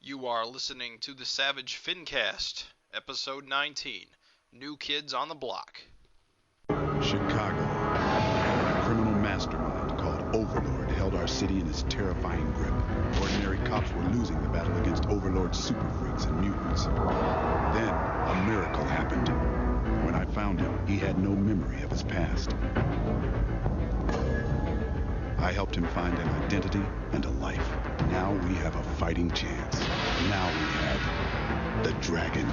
You are listening to the Savage FINcast, episode 19, New Kids on the Block. Chicago. A criminal mastermind called Overlord held our city in his terrifying grip. Ordinary cops were losing the battle against Overlord's super freaks and mutants. Then, a miracle happened. When I found him, he had no memory of his past. I helped him find an identity and a life. Now we have a fighting chance. Now we have the dragon.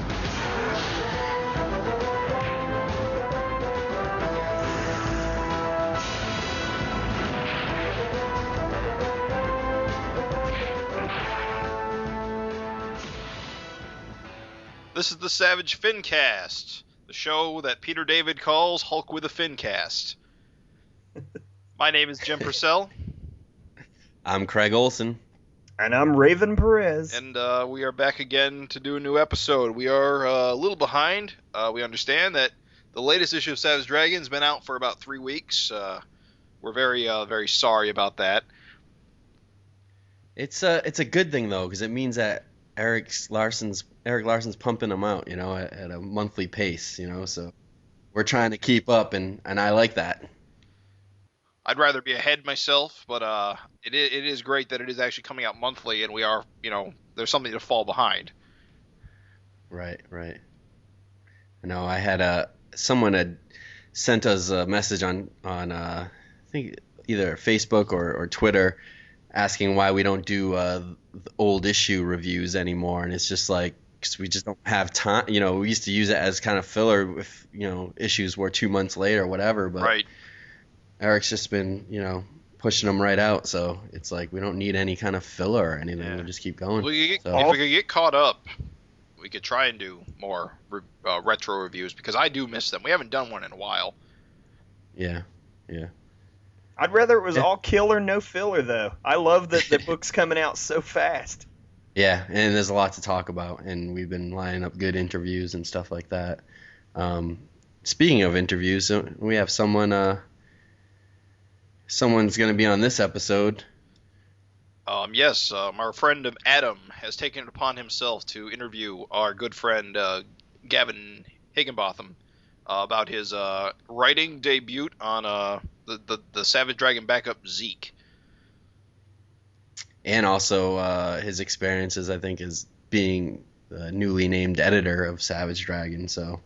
This is the Savage FINcast, the show that Peter David calls Hulk with a FINcast. My name is Jim Purcell. I'm Craig Olson. And I'm Raven Perez. And we are back again to do a new episode. We are a little behind. We understand that the latest issue of Savage Dragon has been out for about 3 weeks. We're very sorry about that. It's a good thing though, because it means that Eric Larsen's pumping them out, at a monthly pace, So we're trying to keep up, and I like that. I'd rather be ahead myself, but it is great that it is actually coming out monthly, and we are, there's something to fall behind. Right. I know I had someone had sent us a message on I think either Facebook or Twitter asking why we don't do the old issue reviews anymore, and it's just like, because we just don't have time. We used to use it as kind of filler if issues were 2 months late or whatever, but right. Eric's just been, pushing them right out, so it's like we don't need any kind of filler or anything. Yeah. We'll just keep going. If we could get caught up, we could try and do more retro reviews, because I do miss them. We haven't done one in a while. Yeah. I'd rather it was all kill or no filler, though. I love that the book's coming out so fast. Yeah, and there's a lot to talk about, and we've been lining up good interviews and stuff like that. Speaking of interviews, we have someone's going to be on this episode. Yes, our friend Adam has taken it upon himself to interview our good friend Gavin Higginbotham about his writing debut on the Savage Dragon backup ZEEK. And also his experiences, I think, as being the newly named editor of Savage Dragon. So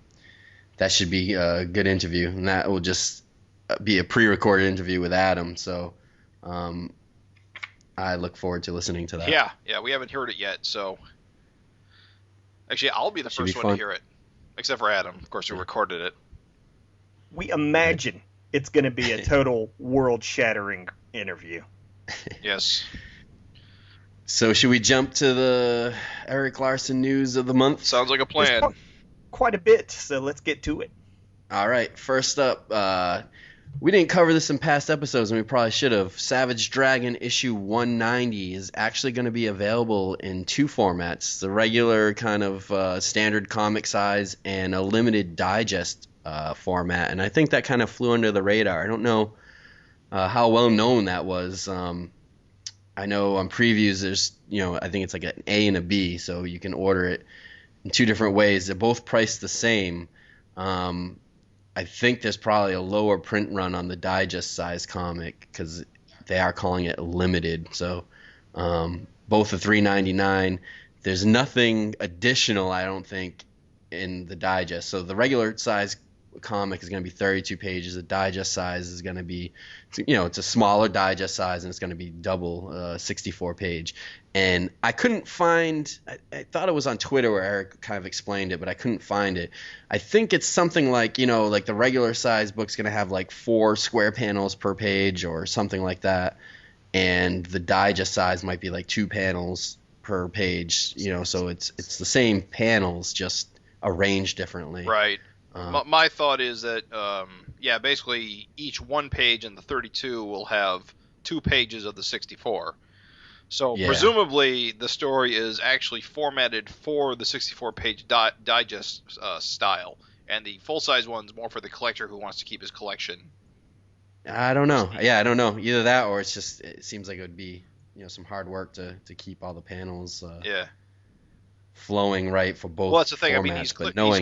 that should be a good interview, and that will just be a pre-recorded interview with Adam. So I look forward to listening to that. Yeah, we haven't heard it yet. So actually, I'll be the first one to hear it, except for Adam, of course, who recorded it. We imagine it's going to be a total world-shattering interview. Yes. So should we jump to the Eric Larsen news of the month? Sounds like a plan. There's quite a bit, so let's get to it. All right. First up, we didn't cover this in past episodes, and we probably should have. Savage Dragon issue 190 is actually going to be available in 2 formats: the regular kind of standard comic size and a limited digest format. And I think that kind of flew under the radar. I don't know how well known that was. I know on previews there's, I think it's like an A and a B, so you can order it in 2 different ways. They're both priced the same. I think there's probably a lower print run on the digest size comic because they are calling it limited. So both are $3.99. There's nothing additional, I don't think, in the digest. So the regular size comic is going to be 32 pages. The digest size is going to be, it's a smaller digest size, and it's going to be double 64 page. And I couldn't find, I thought it was on Twitter where Eric kind of explained it, but I couldn't find it. I think it's something like, like the regular size book's going to have like 4 square panels per page or something like that. And the digest size might be like 2 panels per page, so it's the same panels, just arranged differently. Right. My thought is that, basically each 1 page in the 32 will have 2 pages of the 64. So presumably the story is actually formatted for the 64-page digest style, and the full-size one's more for the collector who wants to keep his collection. I don't know. Yeah, I don't know. Either that or it seems like it would be some hard work to keep all the panels. Yeah. flowing right for both. Well, that's the thing. Formats, I mean, he's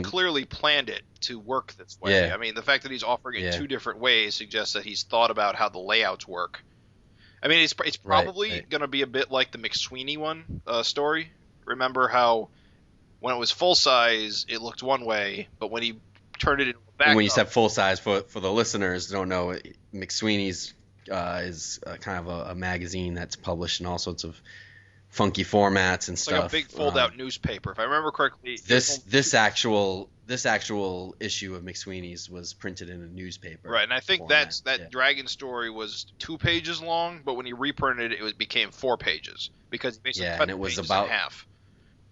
clearly planned it to work this way. Yeah. I mean, the fact that he's offering it two different ways suggests that he's thought about how the layouts work. I mean, it's probably going to be a bit like the McSweeney one story. Remember how when it was full size, it looked one way, but when he turned it into a back. And when you said full size, for the listeners who don't know, McSweeney's is kind of a magazine that's published in all sorts of funky formats and stuff. Like a big fold-out newspaper, if I remember correctly. This actual issue of McSweeney's was printed in a newspaper. Right, and I think format. that Dragon story was 2 pages long, but when he reprinted it, it became 4 pages because he basically cut and it was pages about in half.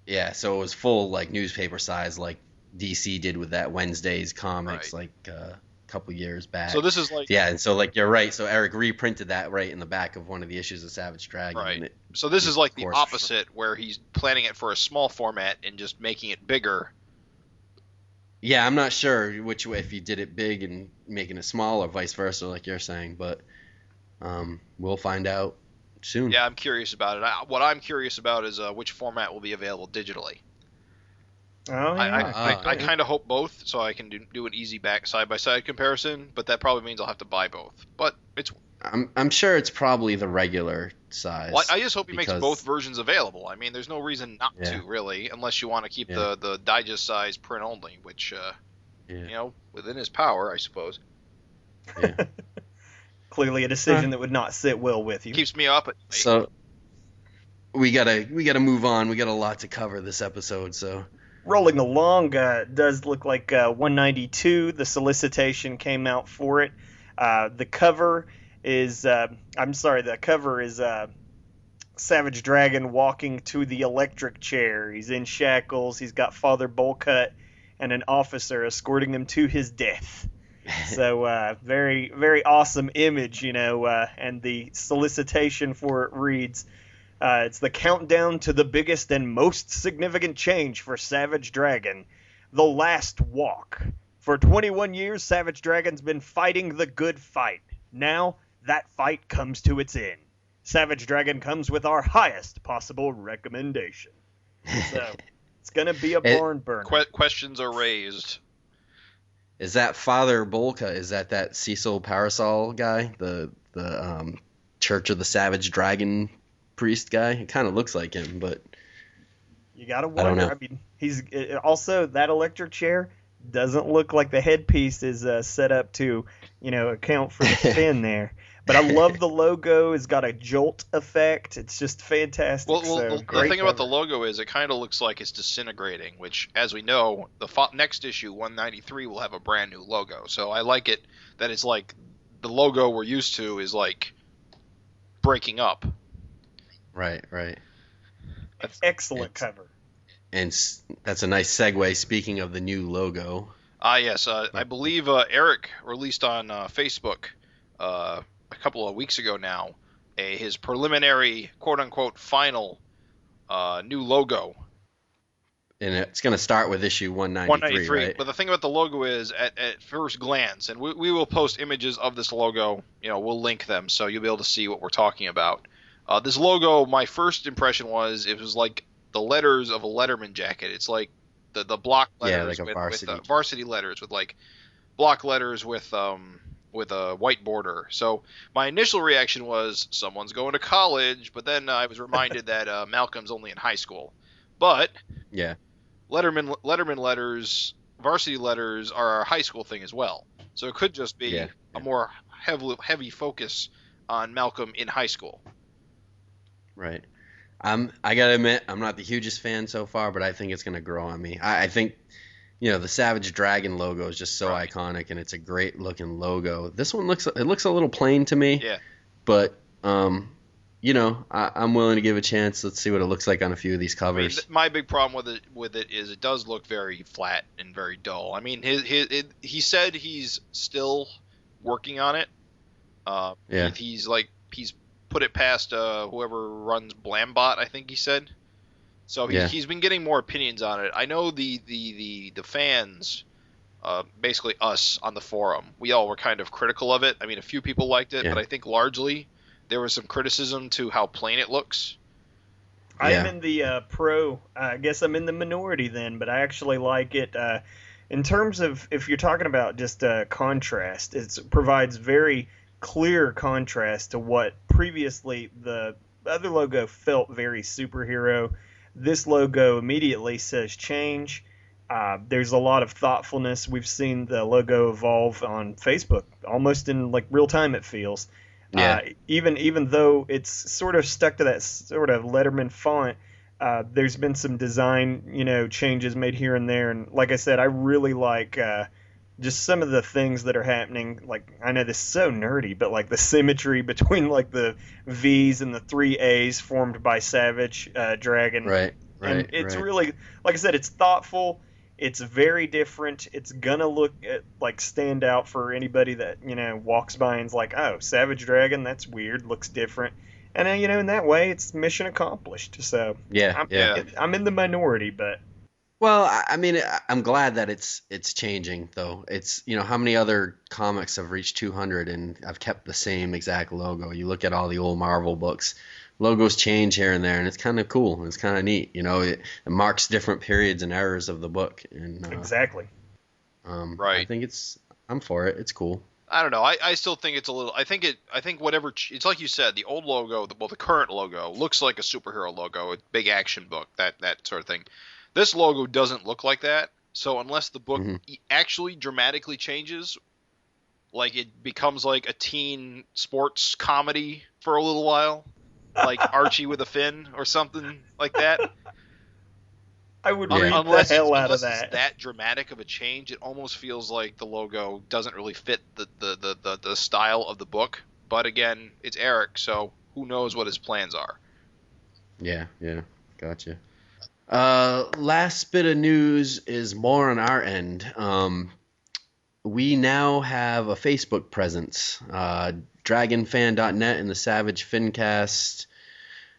Yeah, so it was full like newspaper size, like DC did with that Wednesday's comics, Right. like a couple years back. So this is like and so like you're right. So Eric reprinted that right in the back of one of the issues of Savage Dragon. Right. And so this is like the course, opposite, where he's planning it for a small format and just making it bigger. Yeah, I'm not sure which way, if you did it big and making it small or vice versa, like you're saying, but we'll find out soon. Yeah, I'm curious about it. What I'm curious about is which format will be available digitally. Oh, yeah. I kind of hope both, so I can do an easy back side-by-side comparison, but that probably means I'll have to buy both. But it's I'm sure it's probably the regular size. Well, I just hope he makes both versions available. I mean, there's no reason not to, really, unless you want to keep the digest size print only, which, you know, within his power, I suppose. Yeah. Clearly a decision that would not sit well with you. Keeps me up at night. So we gotta move on. We got a lot to cover this episode, so. Rolling along, does look like 192. The solicitation came out for it. The cover is Savage Dragon walking to the electric chair. He's in shackles. He's got Father Bullcut and an officer escorting him to his death. So very, very awesome image, you know, and the solicitation for it reads, it's the countdown to the biggest and most significant change for Savage Dragon, the last walk. For 21 years, Savage Dragon's been fighting the good fight. Now, that fight comes to its end. Savage Dragon comes with our highest possible recommendation. So, it's going to be a barn burner. Questions are raised. Is that Father Bolka? Is that Cecil Parasol guy? The Church of the Savage Dragon priest guy? It kind of looks like him, but you gotta wonder. I don't know. I mean, he's also that electric chair doesn't look like the headpiece is set up to, you know, account for the spin there. But I love the logo. It's got a jolt effect. It's just fantastic. Well, the thing about the logo is it kind of looks like it's disintegrating, which, as we know, the next issue, 193, will have a brand new logo. So I like it that it's like the logo we're used to is like breaking up. Right. Excellent cover. And that's a nice segue. Speaking of the new logo. Yes. I believe Eric released on Facebook a couple of weeks ago now his preliminary, quote-unquote, final new logo. And it's going to start with issue 193, right? But the thing about the logo is, at first glance, and we will post images of this logo, you know, we'll link them so you'll be able to see what we're talking about. This logo, my first impression was it was like the letters of a Letterman jacket. It's like the block letters like with varsity letters with like block letters with a white border. So my initial reaction was someone's going to college, but then I was reminded that Malcolm's only in high school. But yeah, Letterman letters, varsity letters are a high school thing as well. So it could just be a more heavy focus on Malcolm in high school. Right. I gotta admit, I'm not the hugest fan so far, but I think it's gonna grow on me. I think, you know, the Savage Dragon logo is just so iconic, and it's a great looking logo. This one looks a little plain to me. Yeah. But you know, I'm willing to give it a chance. Let's see what it looks like on a few of these covers. I mean, my big problem with it is it does look very flat and very dull. I mean, he said he's still working on it. He's put it past whoever runs Blambot, I think he said. So he's been getting more opinions on it. I know the fans, basically us on the forum, we all were kind of critical of it. I mean, a few people liked it, but I think largely there was some criticism to how plain it looks. I'm in the pro. I guess I'm in the minority then, but I actually like it. In terms of if you're talking about just contrast, it provides very clear contrast to what previously the other logo felt very superhero. This logo immediately says change. There's a lot of thoughtfulness. We've seen the logo evolve on Facebook almost in like real time, it feels. Yeah. Even though it's sort of stuck to that sort of Letterman font, there's been some design, changes made here and there. And like I said, I really like just some of the things that are happening. Like, I know this is so nerdy, but like the symmetry between like the V's and the 3 A's formed by Savage Dragon. Right. And it's really, like I said, it's thoughtful. It's very different. It's gonna look stand out for anybody that walks by and's like, oh, Savage Dragon, that's weird, looks different. And in that way, it's mission accomplished. So I'm in the minority, but. Well, I mean, I'm glad that it's changing though. It's how many other comics have reached 200 and I've kept the same exact logo. You look at all the old Marvel books. Logos change here and there, and it's kind of cool. It's kind of neat. It marks different periods and eras of the book. And exactly. Right. I'm for it. It's cool. I don't know. I still think it's a little. I think whatever. It's like you said. The old logo, the current logo, looks like a superhero logo, a big action book, that sort of thing. This logo doesn't look like that. So unless the book actually dramatically changes, like it becomes like a teen sports comedy for a little while. Like Archie with a fin or something like that. I would read the hell out of that. Unless it's that dramatic of a change, it almost feels like the logo doesn't really fit the style of the book. But again, it's Eric, so who knows what his plans are. Yeah, gotcha. Last bit of news is more on our end. We now have a Facebook presence. DragonFan.net and the Savage FINcast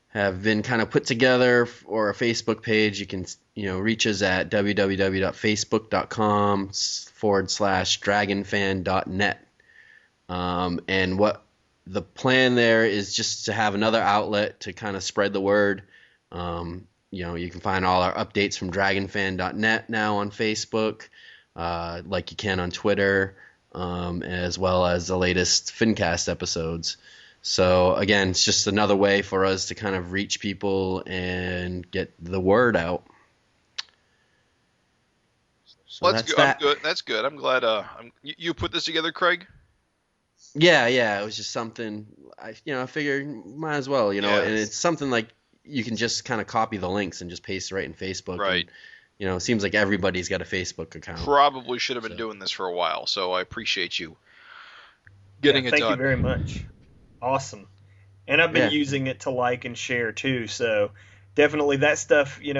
have been kind of put together for a Facebook page. You can reach us at www.facebook.com/dragonfan.net. And what the plan there is just to have another outlet to kind of spread the word. You can find all our updates from dragonfan.net now on Facebook, like you can on Twitter, as well as the latest FinCast episodes. So again, it's just another way for us to kind of reach people and get the word out. So that's good. That's good. I'm glad. You put this together, Craig? Yeah. It was just something. I figured might as well. And it's something like you can just kind of copy the links and just paste it right in Facebook. Right. And, it seems like everybody's got a Facebook account. Probably should have been doing this for a while. So I appreciate you getting it done. Thank you very much. Awesome. And I've been using it to like and share too, so definitely that stuff, it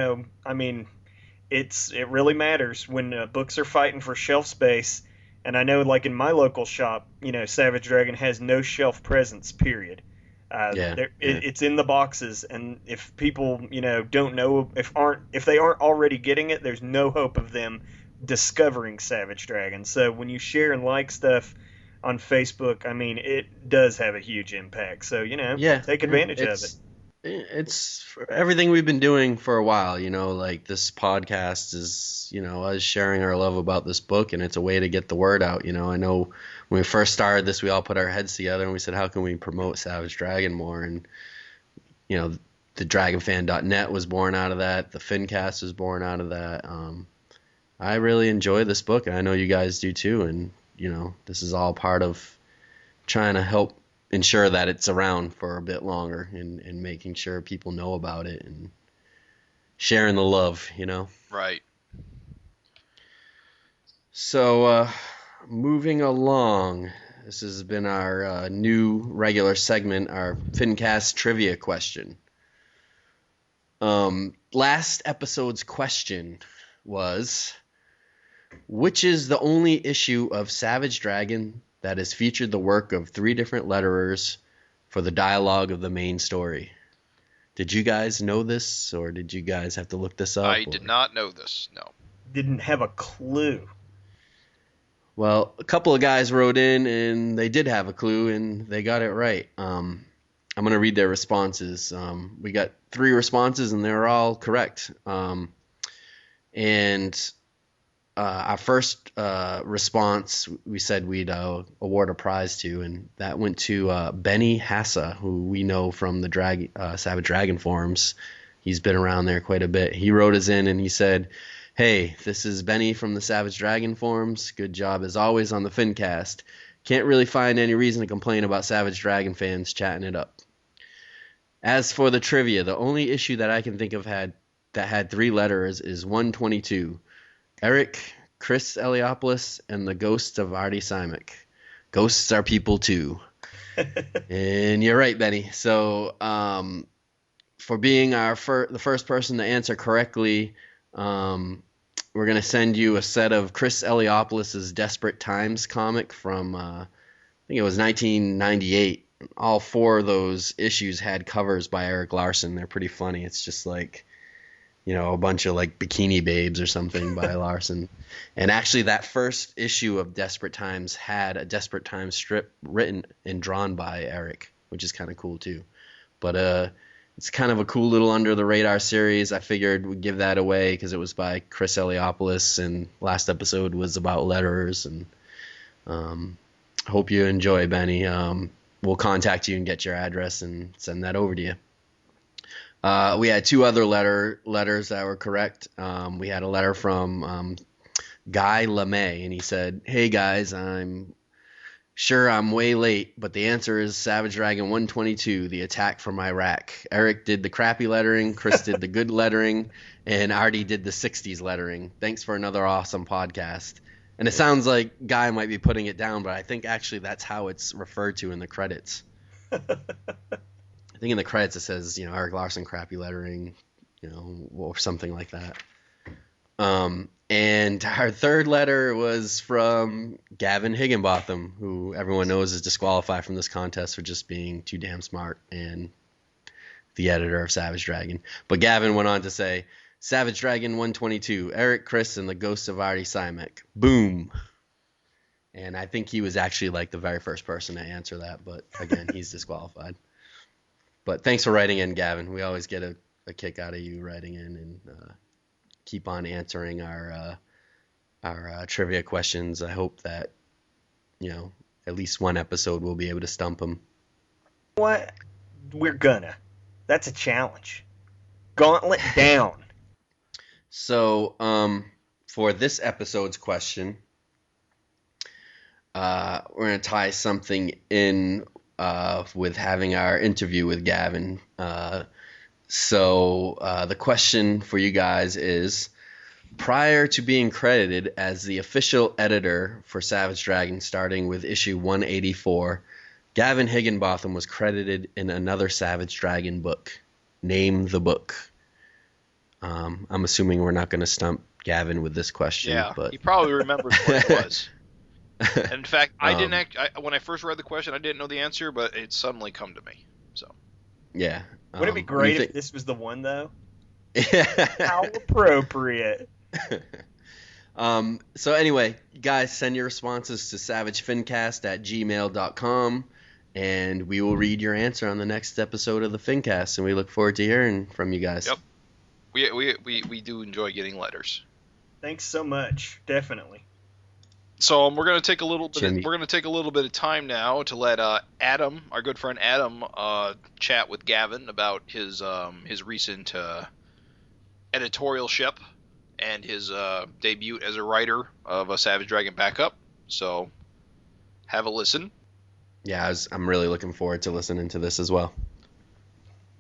really matters when books are fighting for shelf space. And I know, like in my local shop, Savage Dragon has no shelf presence, period. It's in the boxes, and if people, don't know, if they aren't already getting it, there's no hope of them discovering Savage Dragon. So when you share and like stuff on Facebook, it does have a huge impact. So, take advantage of it. It's for everything we've been doing for a while, like this podcast is, us sharing our love about this book, and it's a way to get the word out. I know when we first started this, we all put our heads together and we said, how can we promote Savage Dragon more? And, the dragonfan.net was born out of that. The FinCast was born out of that. I really enjoy this book, and I know you guys do too. And, this is all part of trying to help ensure that it's around for a bit longer and making sure people know about it and sharing the love, Right. So, moving along, this has been our new regular segment, our FinCast trivia question. Last episode's question was, which is the only issue of Savage Dragon that has featured the work of 3 different letterers for the dialogue of the main story? Did you guys know this, or did you guys have to look this up? I did not know this, no. Didn't have a clue. Well, a couple of guys wrote in, and they did have a clue, and they got it right. I'm I'm going to read their responses. We got 3 responses, and they're all correct. And our first response, we said we'd award a prize to, and that went to Benny Hassa, who we know from the Savage Dragon forums. He's been around there quite a bit. He wrote us in, and he said, "Hey, this is Benny from the Savage Dragon forums. Good job as always on the FINcast. Can't really find any reason to complain about Savage Dragon fans chatting it up. As for the trivia, the only issue that I can think of that had 3 letters is 122. Eric, Chris Eliopoulos, and the ghosts of Artie Simek. Ghosts are people too." And you're right, Benny. So for being the first person to answer correctly, we're going to send you a set of Chris Eliopoulos' Desperate Times comic from, I think it was 1998. All 4 of those issues had covers by Eric Larsen. They're pretty funny. It's just like, a bunch of like bikini babes or something by Larsen. And actually that first issue of Desperate Times had a Desperate Times strip written and drawn by Eric, which is kind of cool too. But it's kind of a cool little under the radar series. I figured we'd give that away because it was by Chris Eliopoulos, and last episode was about letters. And hope you enjoy, Benny. We'll contact you and get your address and send that over to you. We had 2 other letters that were correct. We had a letter from Guy LeMay, and he said, "Hey guys, I'm sure I'm way late, but the answer is Savage Dragon 122, The Attack from Iraq. Eric did the crappy lettering, Chris did the good lettering, and Artie did the 60s lettering. Thanks for another awesome podcast." And it sounds like Guy might be putting it down, but I think actually that's how it's referred to in the credits. I think in the credits it says, Eric Larsen crappy lettering, or something like that. And our third letter was from Gavin Higginbotham, who everyone knows is disqualified from this contest for just being too damn smart and the editor of Savage Dragon. But Gavin went on to say, "Savage Dragon 122, Eric, Chris, and the Ghosts of Artie Simek. Boom." And I think he was actually like the very first person to answer that, but again, he's disqualified. But thanks for writing in, Gavin. We always get a kick out of you writing in, and keep on answering our trivia questions. I hope that, at least one episode we'll be able to stump them. What? We're gonna. That's a challenge. Gauntlet down. So, for this episode's question, we're going to tie something in with having our interview with Gavin. So the question for you guys is, prior to being credited as the official editor for Savage Dragon starting with issue 184, Gavin Higginbotham was credited in another Savage Dragon book. Name the book. I'm assuming we're not going to stump Gavin with this question. Yeah, but he probably remembers what it was. In fact, I didn't when I first read the question, I didn't know the answer, but it suddenly come to me. So. Yeah. Wouldn't it be great if this was the one, though? Yeah. How appropriate. So anyway, guys, send your responses to SavageFINcast@gmail.com, and we will read your answer on the next episode of the FINcast, and we look forward to hearing from you guys. Yep. We do enjoy getting letters. Thanks so much. Definitely. So we're going to take a little bit of time now to let Adam, our good friend Adam, chat with Gavin about his recent editorialship and his debut as a writer of a Savage Dragon backup. So have a listen. Yeah, I'm really looking forward to listening to this as well.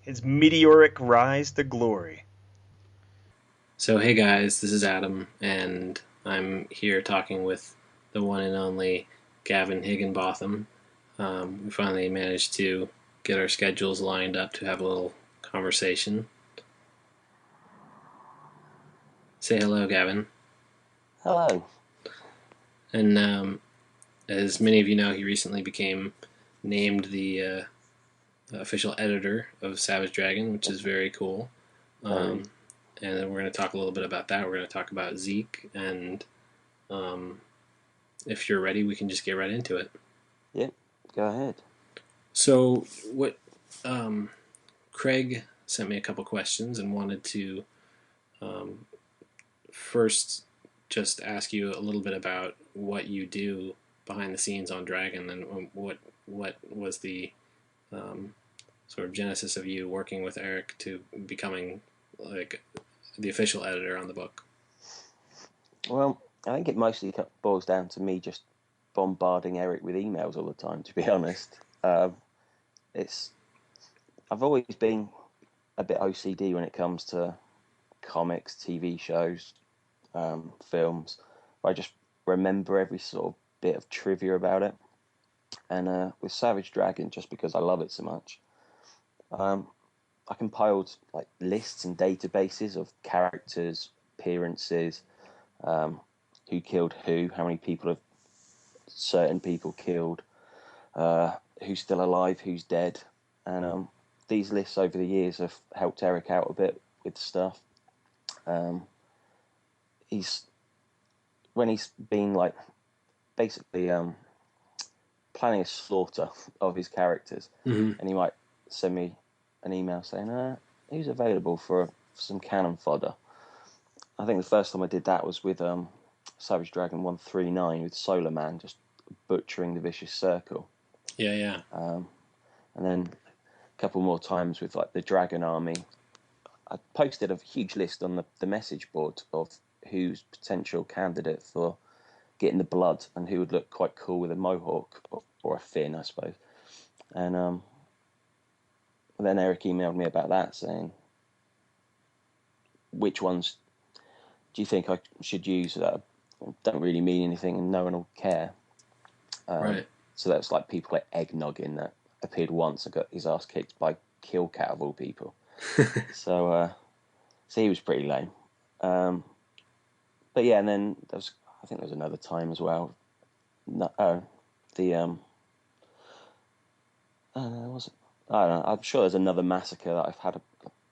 His meteoric rise to glory. So hey guys, this is Adam, and I'm here talking with the one and only Gavin Higginbotham. We finally managed to get our schedules lined up to have a little conversation. Say hello, Gavin. Hello. And as many of you know, he recently became named the official editor of Savage Dragon, which is very cool. And then we're going to talk a little bit about that. We're going to talk about ZEEK, and if you're ready, we can just get right into it. Yep, go ahead. So, what Craig sent me a couple questions and wanted to first just ask you a little bit about what you do behind the scenes on Dragon, and what was the sort of genesis of you working with Eric to becoming like the official editor on the book. Well, I think it mostly boils down to me just bombarding Eric with emails all the time, to be honest. I've always been a bit OCD when it comes to comics, TV shows, films. I just remember every sort of bit of trivia about it. And with Savage Dragon, just because I love it so much, I compiled like lists and databases of characters, appearances, who killed who, how many people have certain people killed, who's still alive, who's dead, and these lists over the years have helped Eric out a bit with stuff. When he's been like basically planning a slaughter of his characters, and he might send me an email saying, who's available for some cannon fodder. I think the first time I did that was with Savage Dragon 139 with Solar Man, just butchering the Vicious Circle. Yeah. And then a couple more times with like the Dragon Army. I posted a huge list on the message board of who's potential candidate for getting the blood and who would look quite cool with a mohawk or a fin, I suppose. And then Eric emailed me about that, saying, which ones do you think I should use that don't really mean anything and no one will care? Right. So that's like people like Eggnoggin that appeared once and got his ass kicked by Killcat of all people. So he was pretty lame. But yeah, and then I think there was another time as well. I don't know. I'm sure there's another massacre that I've had a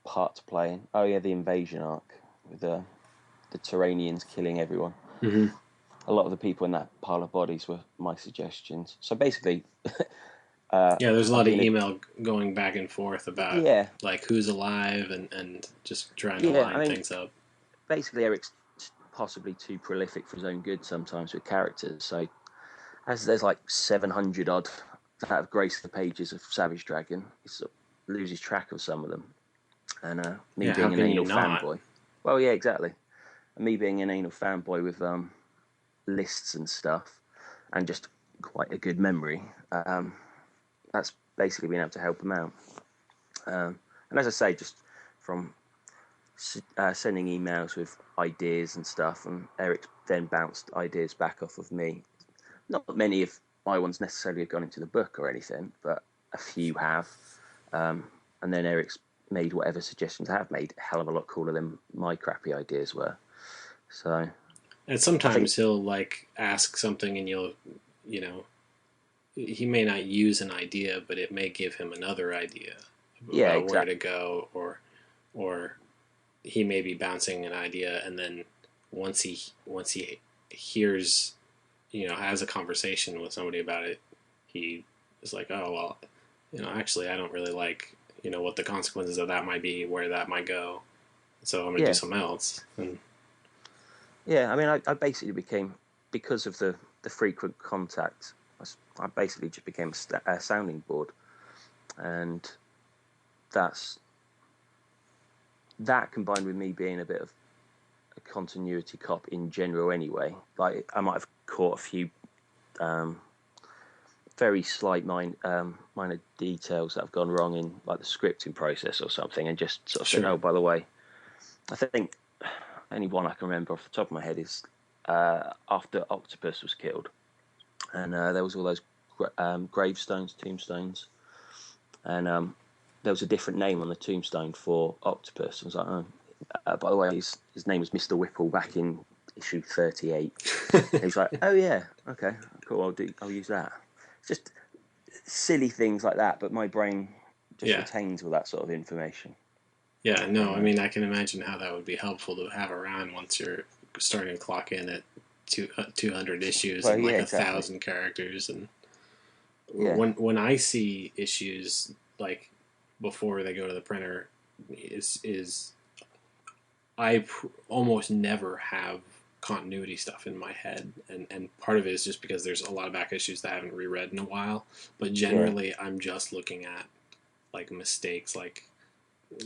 part to play in. Oh yeah, the invasion arc with the Turanians killing everyone. Mm-hmm. A lot of the people in that pile of bodies were my suggestions. So basically, there's a lot of email going back and forth about like who's alive and just trying to line things up. Basically, Eric's possibly too prolific for his own good sometimes with characters. So as there's like 700 odd that have graced the pages of Savage Dragon, he sort of loses track of some of them. And me being an anal fanboy. Well, yeah, exactly. And me being an anal fanboy with lists and stuff, and just quite a good memory, that's basically been able to help him out. And as I say, just from sending emails with ideas and stuff, and Eric then bounced ideas back off of me. Not many of my ones necessarily have gone into the book or anything, but a few have. And then Eric's made whatever suggestions I have made a hell of a lot cooler than my crappy ideas were. So, and sometimes he'll like ask something, and he may not use an idea, but it may give him another idea about where to go, or he may be bouncing an idea, and then once he hears, has a conversation with somebody about it, he is like, oh well, actually I don't really like what the consequences of that might be, where that might go, so I'm gonna do something else. And yeah, I mean, I basically became, because of the frequent contact, I basically just became a sounding board, and that combined with me being a bit of a continuity cop in general anyway, like I might have caught a few very slight minor details that have gone wrong in like the scripting process or something, and just sort of said, oh, by the way, I think only one I can remember off the top of my head is after Octopus was killed, and there was all those gravestones, tombstones, and there was a different name on the tombstone for Octopus. I was like, oh, by the way, his name was Mr. Whipple back in issue 38. He's like, oh yeah, okay, cool, I'll use that. Just silly things like that, but my brain just retains all that sort of information. Yeah, no, I mean, I can imagine how that would be helpful to have around once you're starting to clock in at 200 issues and like 1,000 characters. And when I see issues, like before they go to the printer is I almost never have continuity stuff in my head, and part of it is just because there's a lot of back issues that I haven't reread in a while, but generally I'm just looking at like mistakes, like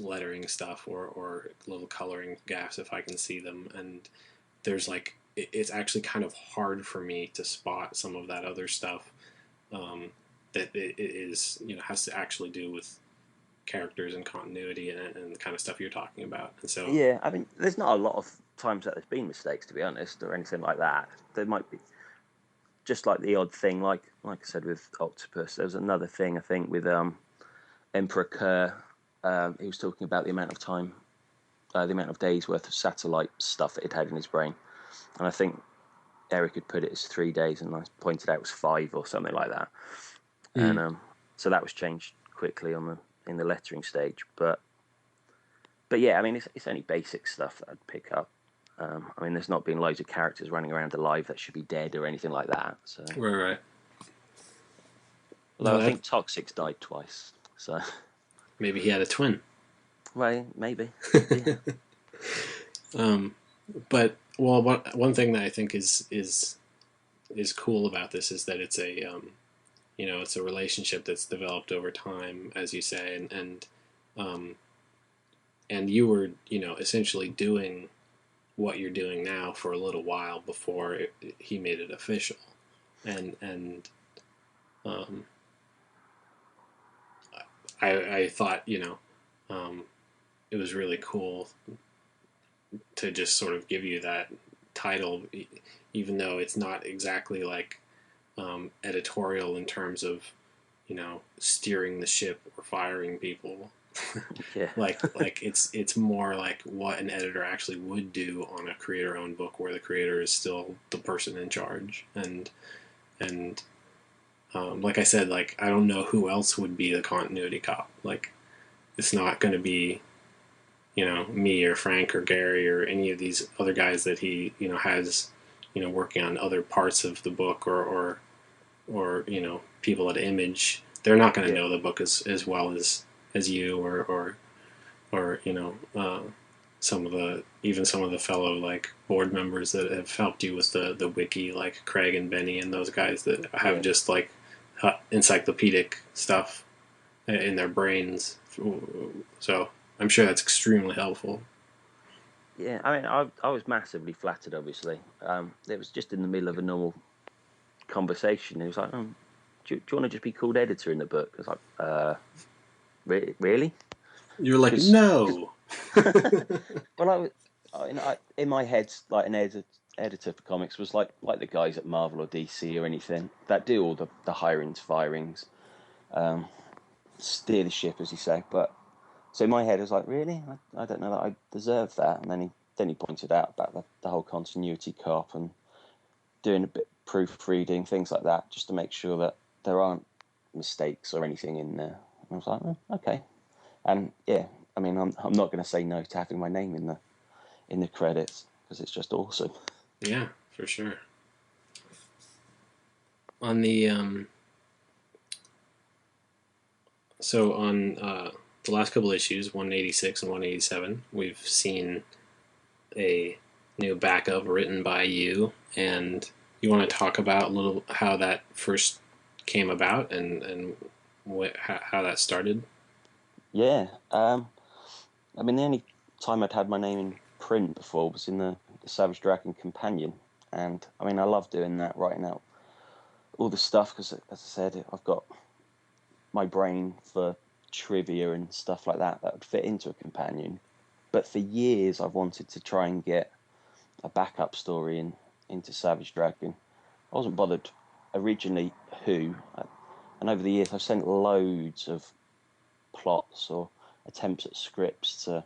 lettering stuff or little coloring gaps if I can see them, and there's like it's actually kind of hard for me to spot some of that other stuff that it is, you know, has to actually do with characters and continuity and the kind of stuff you're talking about. And so yeah, I mean, there's not a lot of times that there's been mistakes, to be honest, or anything like that. There might be just like the odd thing, like I said with Octopus. There was another thing I think with Emperor Kerr. He was talking about the amount of time, the amount of days worth of satellite stuff that he'd had in his brain, and I think Eric had put it as 3 days, and I pointed out it was 5 or something like that. And so that was changed quickly in the lettering stage. But yeah, I mean, it's only basic stuff that I'd pick up. I mean, there's not been loads of characters running around alive that should be dead or anything like that. So right. Although I think Toxic's died twice, so maybe he had a twin. Well, maybe. Yeah. But one thing that I think is cool about this is that it's a you know, it's a relationship that's developed over time, as you say, and you were, you know, essentially doing what you're doing now for a little while before he made it official, and I thought, you know, it was really cool to just sort of give you that title, even though it's not exactly like editorial in terms of, you know, steering the ship or firing people. Yeah. like it's more like what an editor actually would do on a creator-owned book, where the creator is still the person in charge, and like I said, like I don't know who else would be the continuity cop. Like it's not going to be, you know, me or Frank or Gary or any of these other guys that he, you know, has, you know, working on other parts of the book, or you know, people at Image. They're not going to know the book as well as you or you know, some of the fellow like board members that have helped you with the wiki, like Craig and Benny and those guys that have just like encyclopedic stuff in their brains. So I'm sure that's extremely helpful. Yeah, I mean, I was massively flattered, obviously. It was just in the middle of a normal conversation. He was like, do you want to just be called editor in the book? I was like, really? You're like, no. Well, I in my head, like an editor for comics was like the guys at Marvel or DC or anything that do all the hirings, firings, steer the ship, as you say. But so in my head, I was like, really? I don't know that I deserve that. And then he pointed out about the whole continuity cop and doing a bit proofreading, things like that, just to make sure that there aren't mistakes or anything in there. And I was like, okay. And yeah, I mean, I'm not going to say no to having my name in the credits, because it's just awesome. Yeah, for sure. On the so on the last couple issues, 186 and 187, we've seen a new backup written by you, and you want to talk about a little how that first came about and how that started? Yeah. I mean, the only time I'd had my name in print before was in the Savage Dragon Companion, and I mean, I love doing that, writing out all the stuff, because, as I said, I've got my brain for trivia and stuff like that would fit into a companion. But for years, I've wanted to try and get a backup story into Savage Dragon. I wasn't bothered originally who, and over the years, I've sent loads of plots or attempts at scripts to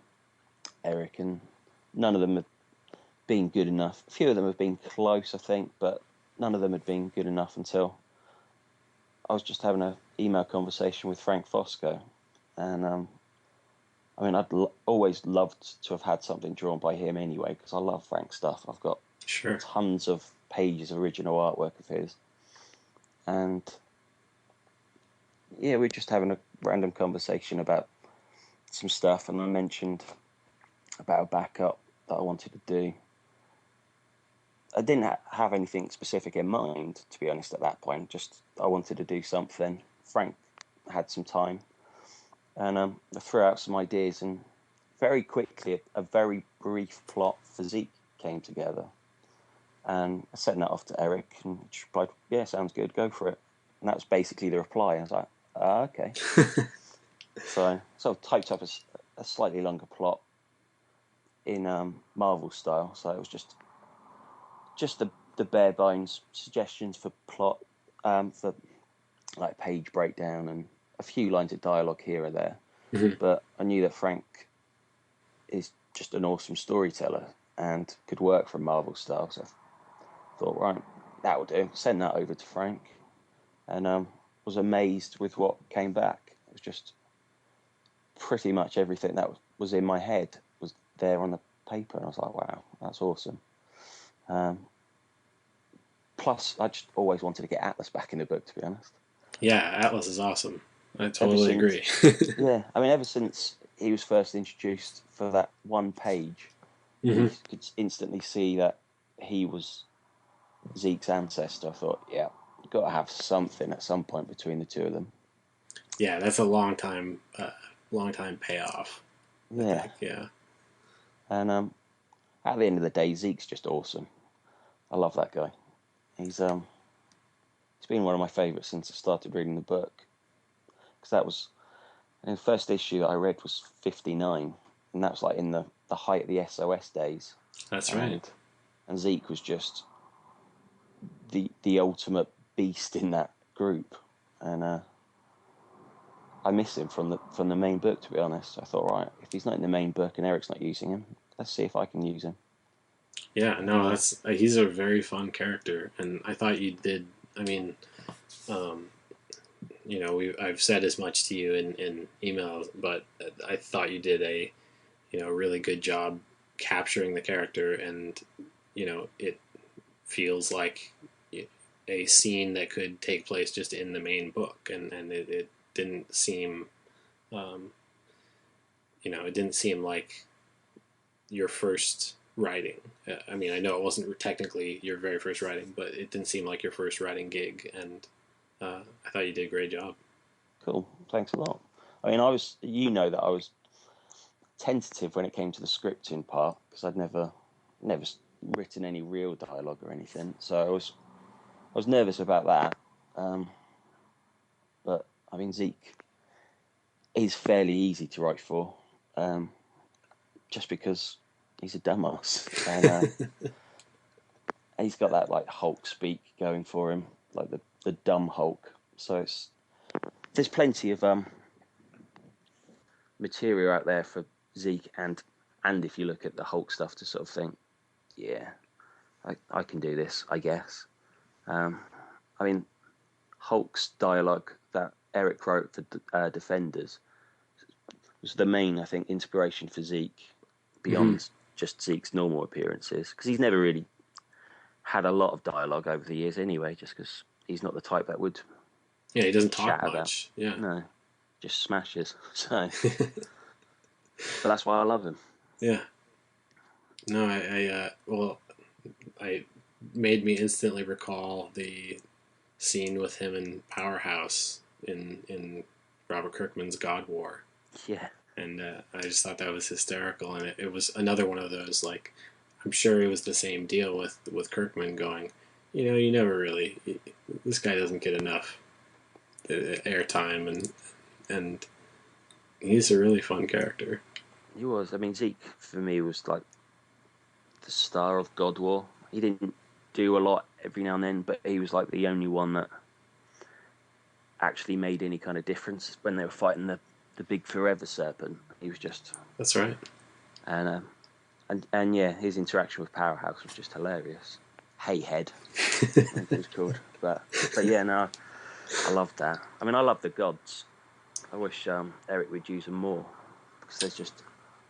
Eric, and none of them have been good enough. A few of them have been close, I think, but none of them had been good enough until I was just having an email conversation with Frank Fosco, and I mean, I'd always loved to have had something drawn by him anyway, because I love Frank's stuff. I've got tons of pages of original artwork of his, and yeah, we're just having a random conversation about some stuff, and I mentioned about a backup that I wanted to do. I didn't have anything specific in mind, to be honest, at that point. Just I wanted to do something. Frank had some time, and I threw out some ideas, and very quickly a very brief plot for ZEEK came together. And I sent that off to Eric, and he replied, "Yeah, sounds good, go for it." And that was basically the reply. I was like, okay. So I typed up a slightly longer plot in Marvel style. So it was just the bare bones suggestions for plot, for like page breakdown and a few lines of dialogue here or there. Mm-hmm. But I knew that Frank is just an awesome storyteller and could work from Marvel style. So I thought, right, that'll do. Send that over to Frank, and was amazed with what came back. It was just pretty much everything that was in my head was there on the paper, and I was like, wow, that's awesome. Plus, I just always wanted to get Atlas back in the book, to be honest. Yeah, Atlas is awesome. I totally agree. Yeah, I mean, ever since he was first introduced for that one page, you could instantly see that he was Zeke's ancestor. I thought, yeah, you've got to have something at some point between the two of them. Yeah, that's a long time payoff. Yeah. Yeah. And at the end of the day, Zeke's just awesome. I love that guy. He's been one of my favourites since I started reading the book. Because that was, the first issue that I read was 59, and that was like in the height of the SOS days. That's right. And Zeke was just the ultimate beast in that group, and I miss him from the main book, to be honest. I thought, right, if he's not in the main book and Eric's not using him, let's see if I can use him. Yeah, no, he's a very fun character, and I thought you did. I mean, I've said as much to you in emails, but I thought you did a really good job capturing the character, and it feels like a scene that could take place just in the main book, and it didn't seem, it didn't seem like your first writing. I mean, I know it wasn't technically your very first writing, but it didn't seem like your first writing gig, and I thought you did a great job. Cool, thanks a lot. I mean, I was tentative when it came to the scripting part, because I'd never written any real dialogue or anything, so I was nervous about that. But I mean, Zeke is fairly easy to write for, just because he's a dumbass, and he's got that like Hulk speak going for him, like the dumb Hulk. So there's plenty of material out there for Zeke, and if you look at the Hulk stuff, to sort of think, yeah, I can do this, I guess. I mean, Hulk's dialogue that Eric wrote for Defenders was the main, I think, inspiration for Zeke, beyond just Zeke's normal appearances, because he's never really had a lot of dialogue over the years anyway, just because he's not the type that would he doesn't talk much. About. Yeah. No, just smashes. So, but that's why I love him. Yeah. No, I made me instantly recall the scene with him in Powerhouse in Robert Kirkman's God War. Yeah. And I just thought that was hysterical, and it was another one of those, like, I'm sure it was the same deal with Kirkman going, you never really, this guy doesn't get enough airtime, and he's a really fun character. He was. I mean, Zeke for me was like the star of God War. He didn't do a lot every now and then, but he was like the only one that actually made any kind of difference when they were fighting the big forever serpent. He was just... That's right. And yeah, his interaction with Powerhouse was just hilarious. Hey Head, I think it was called. But yeah, no, I loved that. I mean, I love the gods. I wish Eric would use them more, because there's just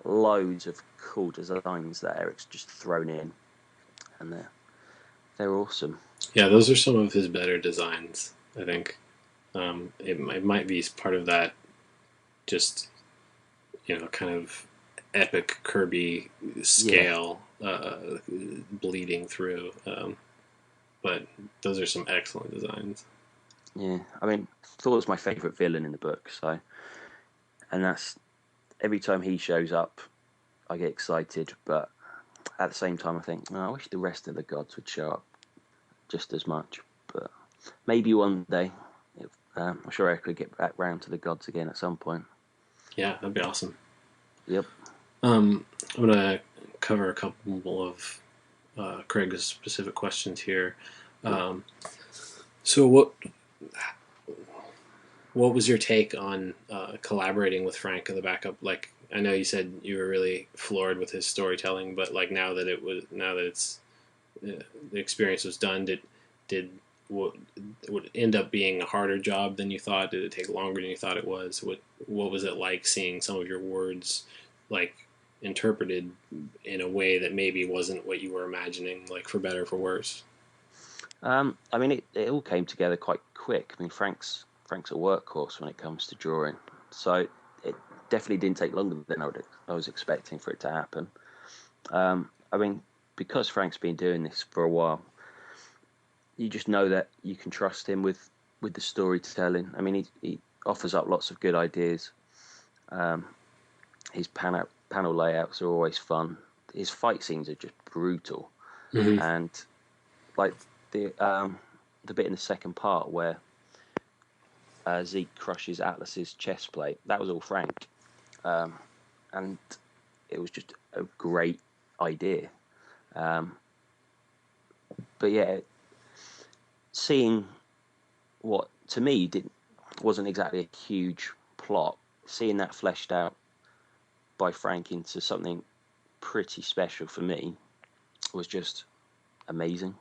loads of cool designs that Eric's just thrown in, and they're awesome. Yeah, those are some of his better designs, I think. It might be part of that, just, kind of epic Kirby scale bleeding through. But those are some excellent designs. Yeah, I mean, Thor's my favourite villain in the book, so, and that's every time he shows up, I get excited, but at the same time, I think, I wish the rest of the gods would show up just as much. But maybe one day, I'm sure I could get back round to the gods again at some point. Yeah, that'd be awesome. Yep. I'm gonna cover a couple of Craig's specific questions here. So what was your take on collaborating with Frank in the backup? Like, I know you said you were really floored with his storytelling, but like now that it's the experience was done, would it end up being a harder job than you thought? Did it take longer than you thought it was? What was it like seeing some of your words like interpreted in a way that maybe wasn't what you were imagining, like for better or for worse? I mean, it all came together quite quick. I mean, Frank's a workhorse when it comes to drawing, so it definitely didn't take longer than I was expecting for it to happen. I mean, because Frank's been doing this for a while, you just know that you can trust him with the storytelling. I mean, he offers up lots of good ideas. His panel layouts are always fun. His fight scenes are just brutal, and like the bit in the second part where Zeke crushes Atlas's chest plate, that was all Frank, and it was just a great idea. But yeah, seeing what to me wasn't exactly a huge plot, seeing that fleshed out by Frank into something pretty special for me was just amazing.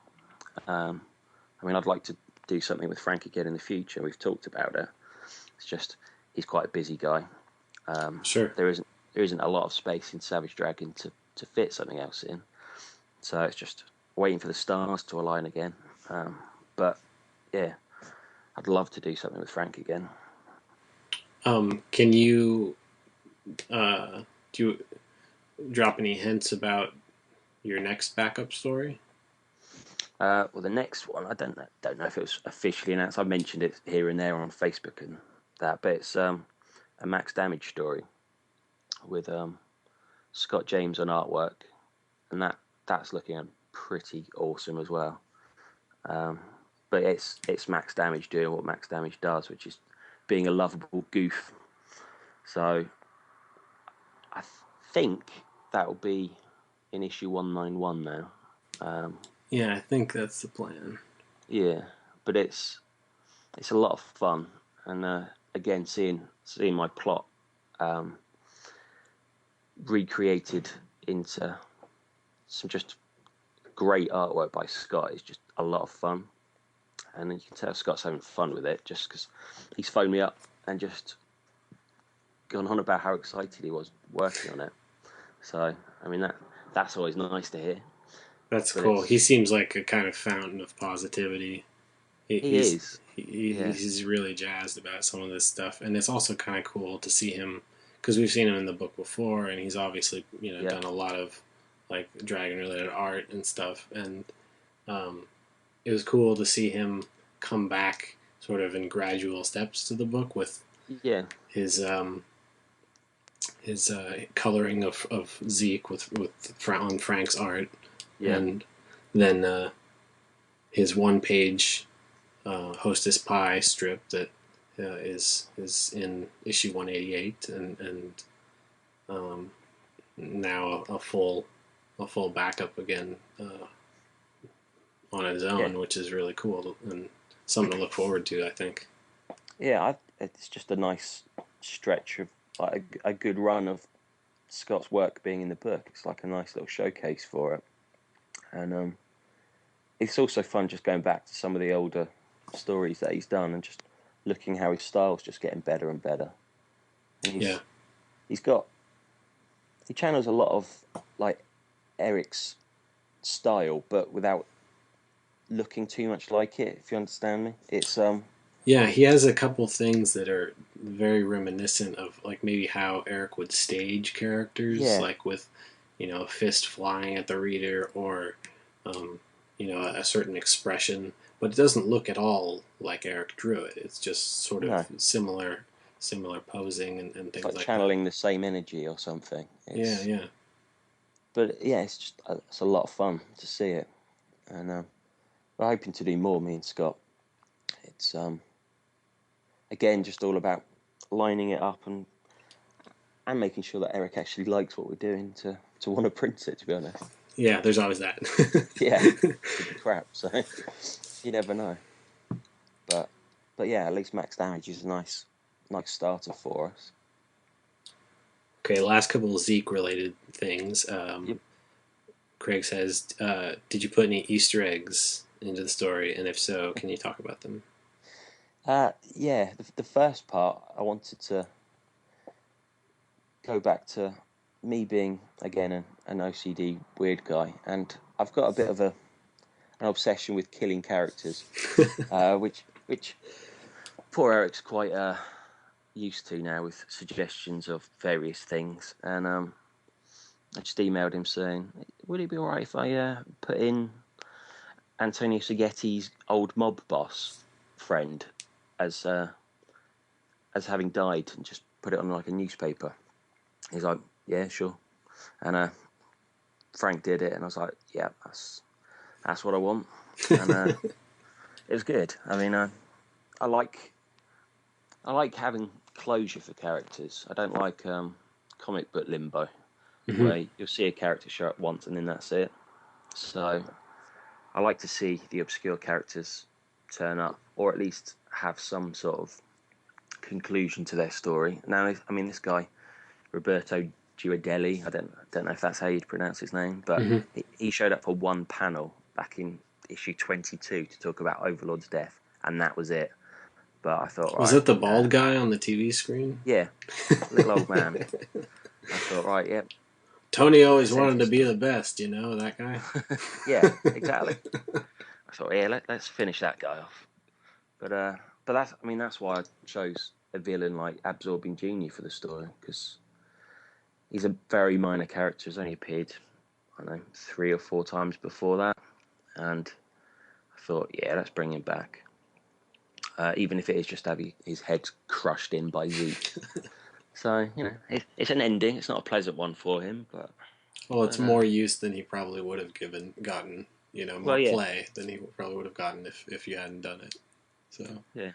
I mean, I'd like to do something with Frank again in the future. We've talked about it. It's just he's quite a busy guy. Sure. There isn't a lot of space in Savage Dragon to fit something else in. So it's just waiting for the stars to align again. But yeah, I'd love to do something with Frank again. Can you do you drop any hints about your next backup story? Well, the next one, I don't know if it was officially announced. I mentioned it here and there on Facebook and that, but it's a Max Damage story with Scott James on artwork, and that's looking pretty awesome as well. But it's Max Damage doing what Max Damage does, which is being a lovable goof. So I think that will be in issue 191 now. Yeah, I think that's the plan. Yeah, but it's a lot of fun, and again, seeing my plot recreated into some just great artwork by Scott is just a lot of fun, and you can tell Scott's having fun with it just because he's phoned me up and just gone on about how excited he was working on it. So, I mean, that's always nice to hear. That's cool. He seems like a kind of fountain of positivity. He is. He's really jazzed about some of this stuff, and it's also kind of cool to see him because we've seen him in the book before, and he's obviously done a lot of like dragon-related art and stuff, and it was cool to see him come back sort of in gradual steps to the book with his coloring of Zeke on Frank's art. Yeah. And then his one-page Hostess Pie strip that is in issue 188, and now a full backup again on his own, which is really cool and something to look forward to, I think. Yeah, it's just a nice stretch of like a good run of Scott's work being in the book. It's like a nice little showcase for it. And it's also fun just going back to some of the older stories that he's done and just looking how his style's just getting better and better. And he channels a lot of like Eric's style, but without looking too much like it, if you understand me. It's he has a couple things that are very reminiscent of like maybe how Eric would stage characters, like with, a fist flying at the reader or, a certain expression. But it doesn't look at all like Eric drew it. It's just sort of similar posing and things like channeling that. the same energy or something. Yeah. But yeah, it's a lot of fun to see it, and we're hoping to do more. Me and Scott. It's again just all about lining it up and making sure that Eric actually likes what we're doing to want to print it. To be honest. Yeah, there's always that. Yeah, it could be crap. So you never know. But yeah, at least Max Damage is a nice starter for us. Okay, last couple of ZEEK related things. Yep. Craig says, did you put any Easter eggs into the story? And if so, can you talk about them? Yeah, the first part, I wanted to go back to me being, again, an OCD weird guy. And I've got a bit of an obsession with killing characters, which poor Eric's quite used to now with suggestions of various things. And I just emailed him saying, would it be all right if I put in Antonio Seghetti's old mob boss friend as having died and just put it on like a newspaper? He's like, yeah, sure. And Frank did it, and I was like, yeah, that's what I want. And it was good. I mean, I like having closure for characters. I don't like comic book limbo, where you'll see a character show up once and then that's it. So I like to see the obscure characters turn up, or at least have some sort of conclusion to their story. Now, I mean, this guy, Roberto Giudelli, I don't know if that's how you'd pronounce his name, but he showed up for one panel back in issue 22 to talk about Overlord's death, and that was it. But I thought, was it the bald guy on the TV screen? Yeah, little old man. I thought, right, yep. Tony always wanted to be the best, that guy. Yeah, exactly. I thought, yeah, let's finish that guy off. But that's why I chose a villain like Absorbing Genie for the story, because he's a very minor character. He's only appeared, 3 or 4 times before that, and I thought, yeah, let's bring him back. Even if it is just having his head crushed in by ZEEK. So, it's an ending. It's not a pleasant one for him, but... Well, it's more use than he probably would have gotten, more play than he probably would have gotten if you hadn't done it. So... Yeah.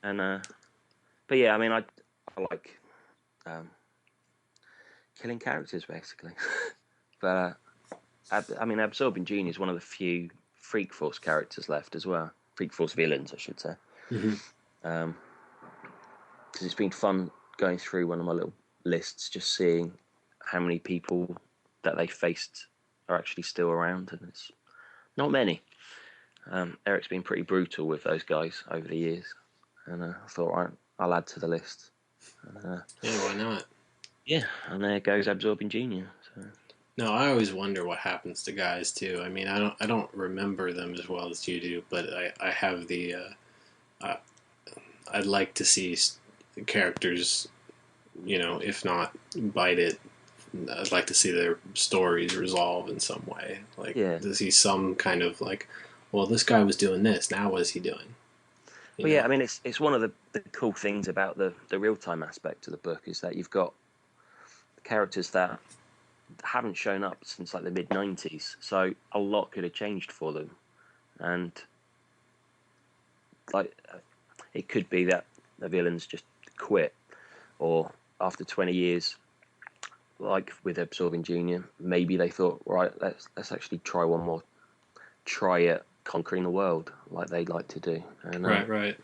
And, but yeah, I mean, I like killing characters, basically. But, Absorbing Genie is one of the few Freak Force characters left as well. Freak Force villains, I should say. Because it's been fun going through one of my little lists, just seeing how many people that they faced are actually still around, and it's not many. Eric's been pretty brutal with those guys over the years, and I thought, right, I'll add to the list. Yeah, why not? Yeah, and there goes Absorbing Genie. So. No, I always wonder what happens to guys too. I mean, I don't remember them as well as you do, but I have the. I'd like to see the characters, if not bite it, I'd like to see their stories resolve in some way. Like, to see some kind of like, well, this guy was doing this. Now, what is he doing? Yeah, I mean, it's one of the cool things about the real time aspect of the book is that you've got characters that haven't shown up since like the mid 90s, so a lot could have changed for them, and like it could be that the villains just quit, or after 20 years, like with Absorbing Junior, maybe they thought, right, let's actually try one more try at conquering the world like they like to do. And, right.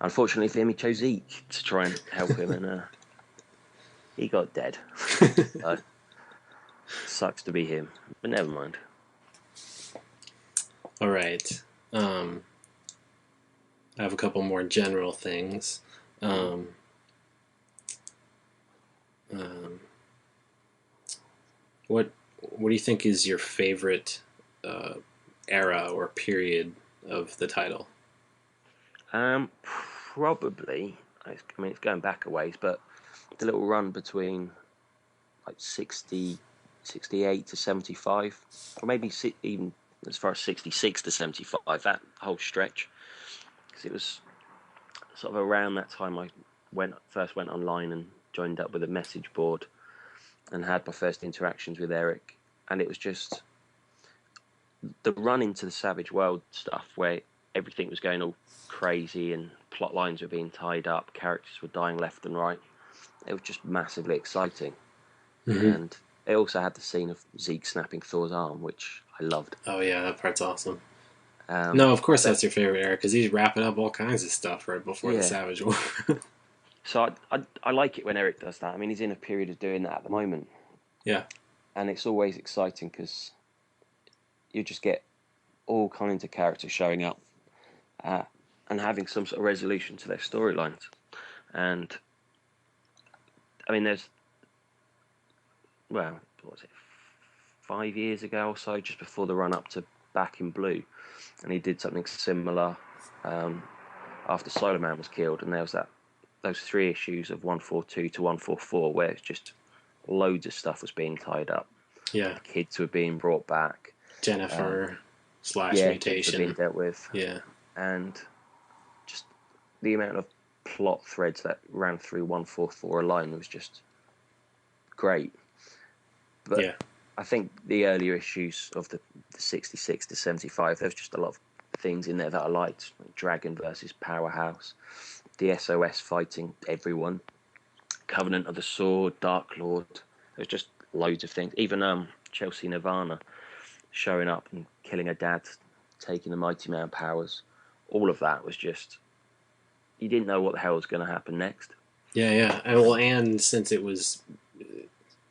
Unfortunately for him, he chose ZEEK to try and help him, and he got dead. So, sucks to be him, but never mind. All right. I have a couple more general things. What do you think is your favorite era or period of the title? Probably it's going back a ways, but the little run between like 68 to 75, or maybe even as far as 66 to 75, that whole stretch, because it was sort of around that time I first went online and joined up with a message board and had my first interactions with Eric, and it was just the run into the Savage World stuff where everything was going all crazy and plot lines were being tied up, characters were dying left and right. It was just massively exciting. Mm-hmm. And it also had the scene of ZEEK snapping Thor's arm, which I loved. Oh yeah, that part's awesome. No, of course that's your favorite, Eric, because he's wrapping up all kinds of stuff right before the Savage War. So I like it when Eric does that. I mean, he's in a period of doing that at the moment. Yeah. And it's always exciting because you just get all kinds of characters showing up and having some sort of resolution to their storylines. And I mean, what was it, 5 years ago or so, just before the run up to Back in Blue, and he did something similar after Solar Man was killed, and there was those 3 issues of 142 to 144 where it's just loads of stuff was being tied up. Yeah, kids were being brought back. Jennifer / mutation being dealt with. Yeah, and just the amount of plot threads that ran through 144 alone was just great. But yeah. I think the earlier issues of the 66 to 75, there was just a lot of things in there that I liked. Like Dragon versus Powerhouse, the SOS fighting everyone, Covenant of the Sword, Dark Lord. There's just loads of things. Even Chelsea Nirvana showing up and killing her dad, taking the Mighty Man powers. All of that was just, you didn't know what the hell was going to happen next. Yeah. And since it was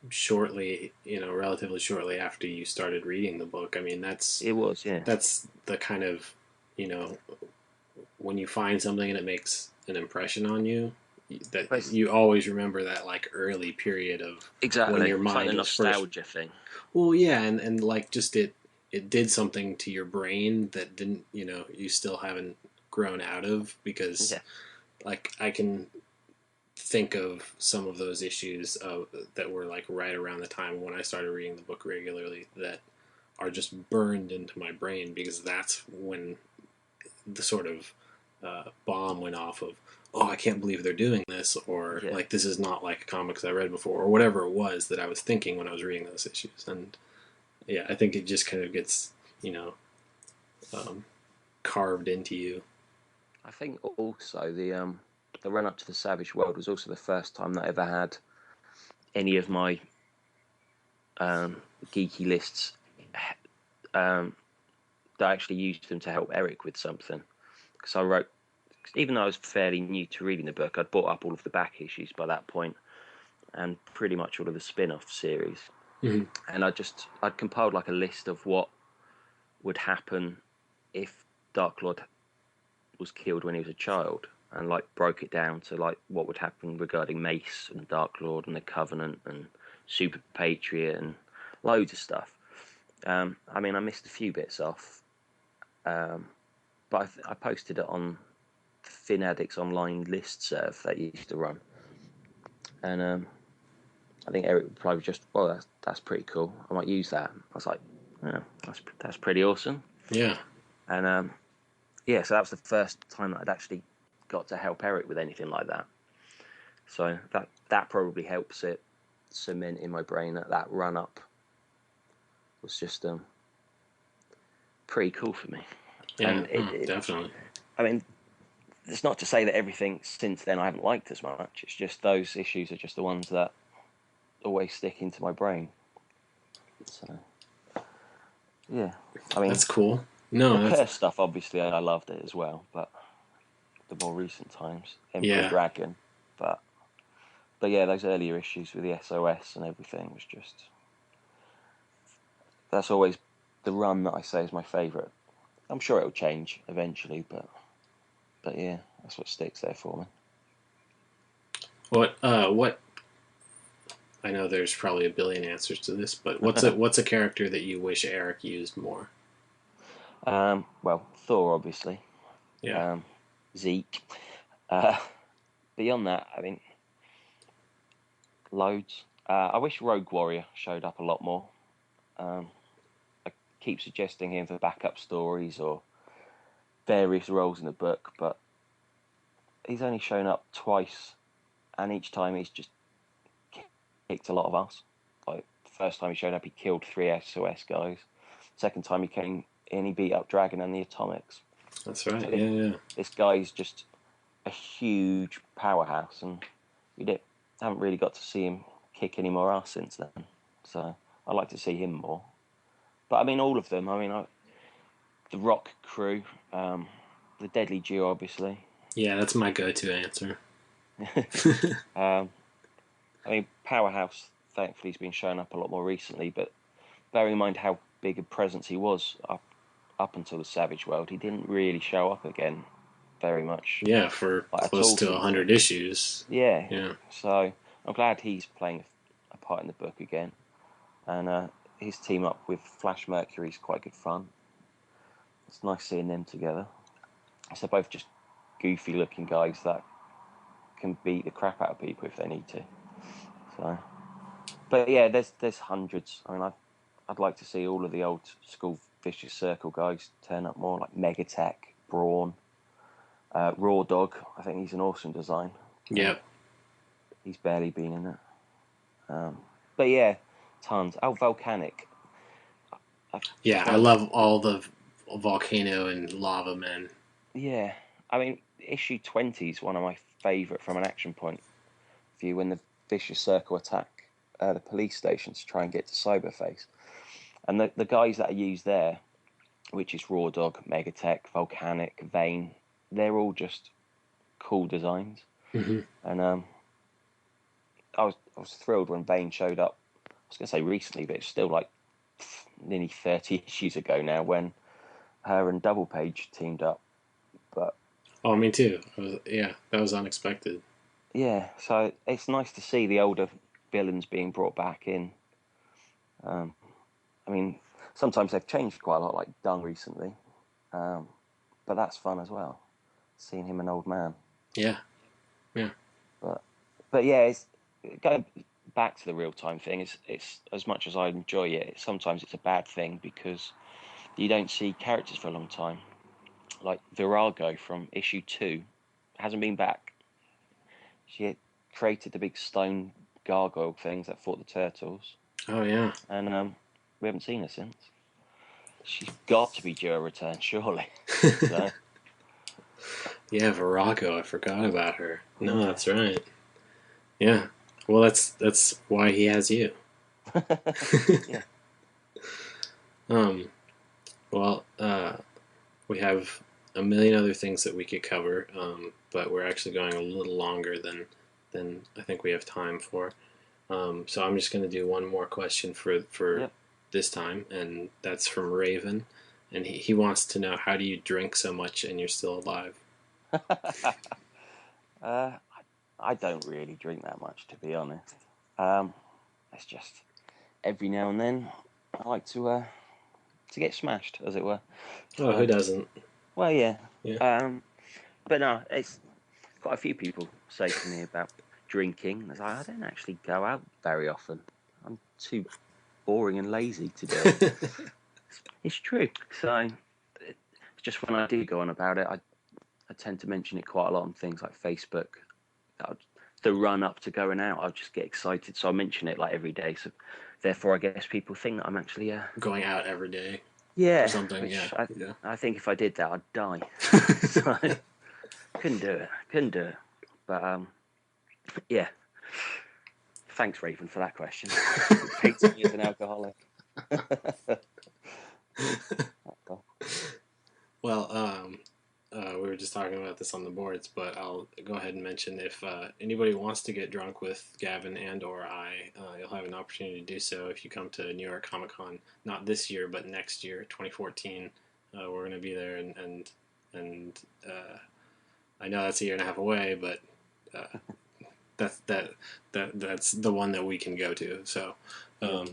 relatively shortly after you started reading the book, I mean, that's the kind of, when you find something and it makes an impression on you, that you always remember that like early period of when your mind was nostalgia first... thing. Well, yeah, and like just it did something to your brain that didn't, you still haven't grown out of, because like I can think of some of those issues that were like right around the time when I started reading the book regularly that are just burned into my brain, because that's when the sort of bomb went off of, oh, I can't believe they're doing this, or like this is not like comics I read before, or whatever it was that I was thinking when I was reading those issues. And I think it just kind of gets carved into you. I think also the run up to the Savage World was also the first time that I ever had any of my geeky lists that I actually used them to help Eric with something. Because I wrote, even though I was fairly new to reading the book, I'd bought up all of the back issues by that point, and pretty much all of the spin-off series. Mm-hmm. And I'd compiled like a list of what would happen if Dark Lord was killed when he was a child, and like broke it down to like what would happen regarding Mace and Dark Lord and the Covenant and Super Patriot and loads of stuff. I mean, I missed a few bits off, but I posted it on the Fin Addicts online list serve that used to run, and I think Eric would probably just, well, that's pretty cool, I might use that. I was like, yeah, that's pretty awesome. Yeah. And so that was the first time that I'd actually got to help Eric with anything like that. So that probably helps it cement in my brain that run up was just pretty cool for me. Yeah, and definitely. I mean, it's not to say that everything since then I haven't liked as much. It's just those issues are just the ones that always stick into my brain. So, yeah. I mean, that's cool. No, the Curse stuff, obviously, I loved it as well, but the more recent times, Emperor Dragon, but yeah, those earlier issues with the SOS and everything was just, that's always the run that I say is my favourite. I'm sure it'll change eventually, but yeah, that's what sticks there for me. What I know there's probably a billion answers to this, but what's a character that you wish Eric used more? Well, Thor, obviously. Yeah. ZEEK. beyond that, I mean, loads. I wish Rogue Warrior showed up a lot more. I keep suggesting him for backup stories or various roles in the book, but he's only shown up twice, and each time he's just kicked a lot of ass. Like, the first time he showed up, he killed 3 SOS guys. Second time he came in, he beat up Dragon and the Atomics. That's right. So Yeah. This guy's just a huge powerhouse, and we haven't really got to see him kick any more ass since then. So I'd like to see him more. But I mean, all of them. I mean, the Rock crew, the Deadly Duo, obviously. Yeah, that's my go-to answer. I mean, Powerhouse, thankfully, has been showing up a lot more recently, but bearing in mind how big a presence he was up until the Savage World, he didn't really show up again very much. Yeah, for like, close to 100 issues. Yeah. So I'm glad he's playing a part in the book again. And his team up with Flash Mercury is quite good fun. It's nice seeing them together. So both just goofy-looking guys that can beat the crap out of people if they need to. So, but yeah, there's hundreds. I mean, I'd like to see all of the old school Vicious Circle guys turn up more, like Megatech, Brawn, Raw Dog. I think he's an awesome design. Yep. He's barely been in it. But yeah, tons. Oh, Volcanic. I love all the volcano and lava men. Yeah, I mean, issue 20 is one of my favourite from an action point of view, when the Vicious Circle attack the police station to try and get to Cyberface. And the guys that are used there, which is Raw Dog, Megatech, Volcanic, Vane, they're all just cool designs. Mm-hmm. And I was thrilled when Vane showed up. I was going to say recently, but it's still like nearly 30 issues ago now when her and Double Page teamed up. But me too. That was unexpected. Yeah, so it's nice to see the older villains being brought back in. I mean, sometimes they've changed quite a lot, like Dung recently. But that's fun as well, seeing him an old man. Yeah. But yeah, it's going back to the real time thing. It's as much as I enjoy it, sometimes it's a bad thing because you don't see characters for a long time. Like Virago from issue 2 hasn't been back. She had created the big stone gargoyle things that fought the turtles. Oh yeah. And we haven't seen her since. She's got to be due a return, surely. So. Yeah, Virago. I forgot about her. No, that's right. Yeah. Well, that's why he has you. Yeah. Well, we have a million other things that we could cover, but we're actually going a little longer than I think we have time for. So I'm just going to do one more question for this time, and that's from Raven, and he wants to know, how do you drink so much and you're still alive? I don't really drink that much, to be honest. It's just every now and then I like to get smashed, as it were. Oh, who doesn't? Well, yeah. Yeah. But no, it's quite a few people say to me about drinking. It's like, I don't actually go out very often. I'm too boring and lazy to do it. It's true. So it's just when I do go on about it, I tend to mention it quite a lot on things like Facebook. The run up to going out, I'll just get excited, so I mention it like every day. So therefore, I guess people think that I'm actually going out every day. Yeah, or something. I think if I did that, I'd die. So couldn't do it. But yeah. Thanks, Raven, for that question. It paints me as an alcoholic. Well, we were just talking about this on the boards, but I'll go ahead and mention, if anybody wants to get drunk with Gavin and or I, you'll have an opportunity to do so if you come to New York Comic Con, not this year, but next year, 2014. We're going to be there, and I know that's a year and a half away, but that's the one that we can go to. So we're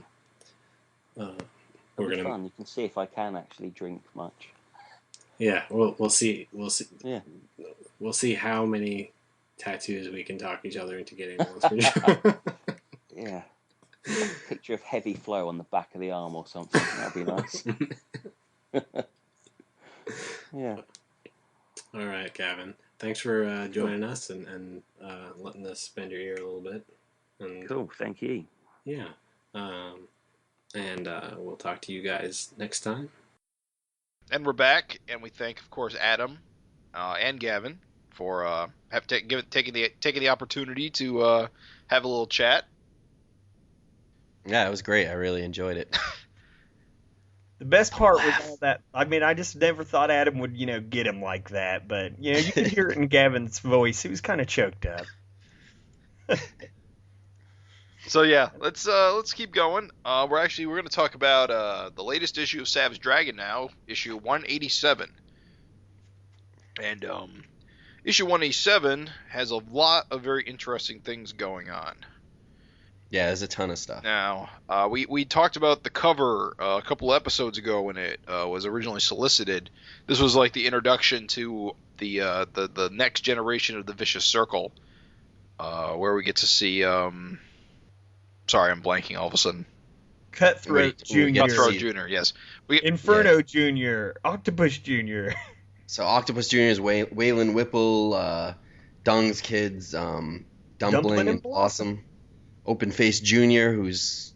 gonna. Fun. You can see if I can actually drink much. Yeah, we'll see. Yeah, we'll see how many tattoos, we can talk each other into getting those. Yeah. Picture of heavy flow on the back of the arm or something. That'd be nice. Yeah. All right, Gavin. Thanks for joining us and letting us spend your ear a little bit. And, Cool. Thank you. Yeah. And we'll talk to you guys next time. And we're back, and we thank, of course, Adam and Gavin for taking the opportunity to have a little chat. Yeah, it was great. I really enjoyed it. The best part was all that. I mean, I just never thought Adam would, get him like that. But you could hear it in Gavin's voice. He was kind of choked up. So yeah, let's keep going. We're going to talk about the latest issue of Savage Dragon now, issue 187. And issue 187 has a lot of very interesting things going on. Yeah, there's a ton of stuff. Now, we talked about the cover a couple episodes ago when it was originally solicited. This was like the introduction to the next generation of the Vicious Circle, where we get to see. Sorry, I'm blanking all of a sudden. Cutthroat Jr. Cutthroat Jr. Yes. Inferno Jr. Octopus Jr. So Octopus Jr. is Waylon Whipple, Dung's kids, Dumpling and Blossom. Open Face Jr., who's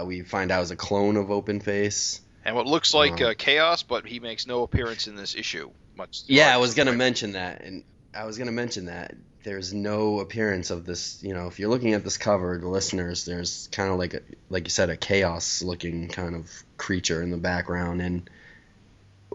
we find out is a clone of Open Face. And what looks like Chaos, but he makes no appearance in this issue. I was going to mention that, there's no appearance of this. If you're looking at this cover, the listeners, there's kind of like you said, a Chaos-looking kind of creature in the background, and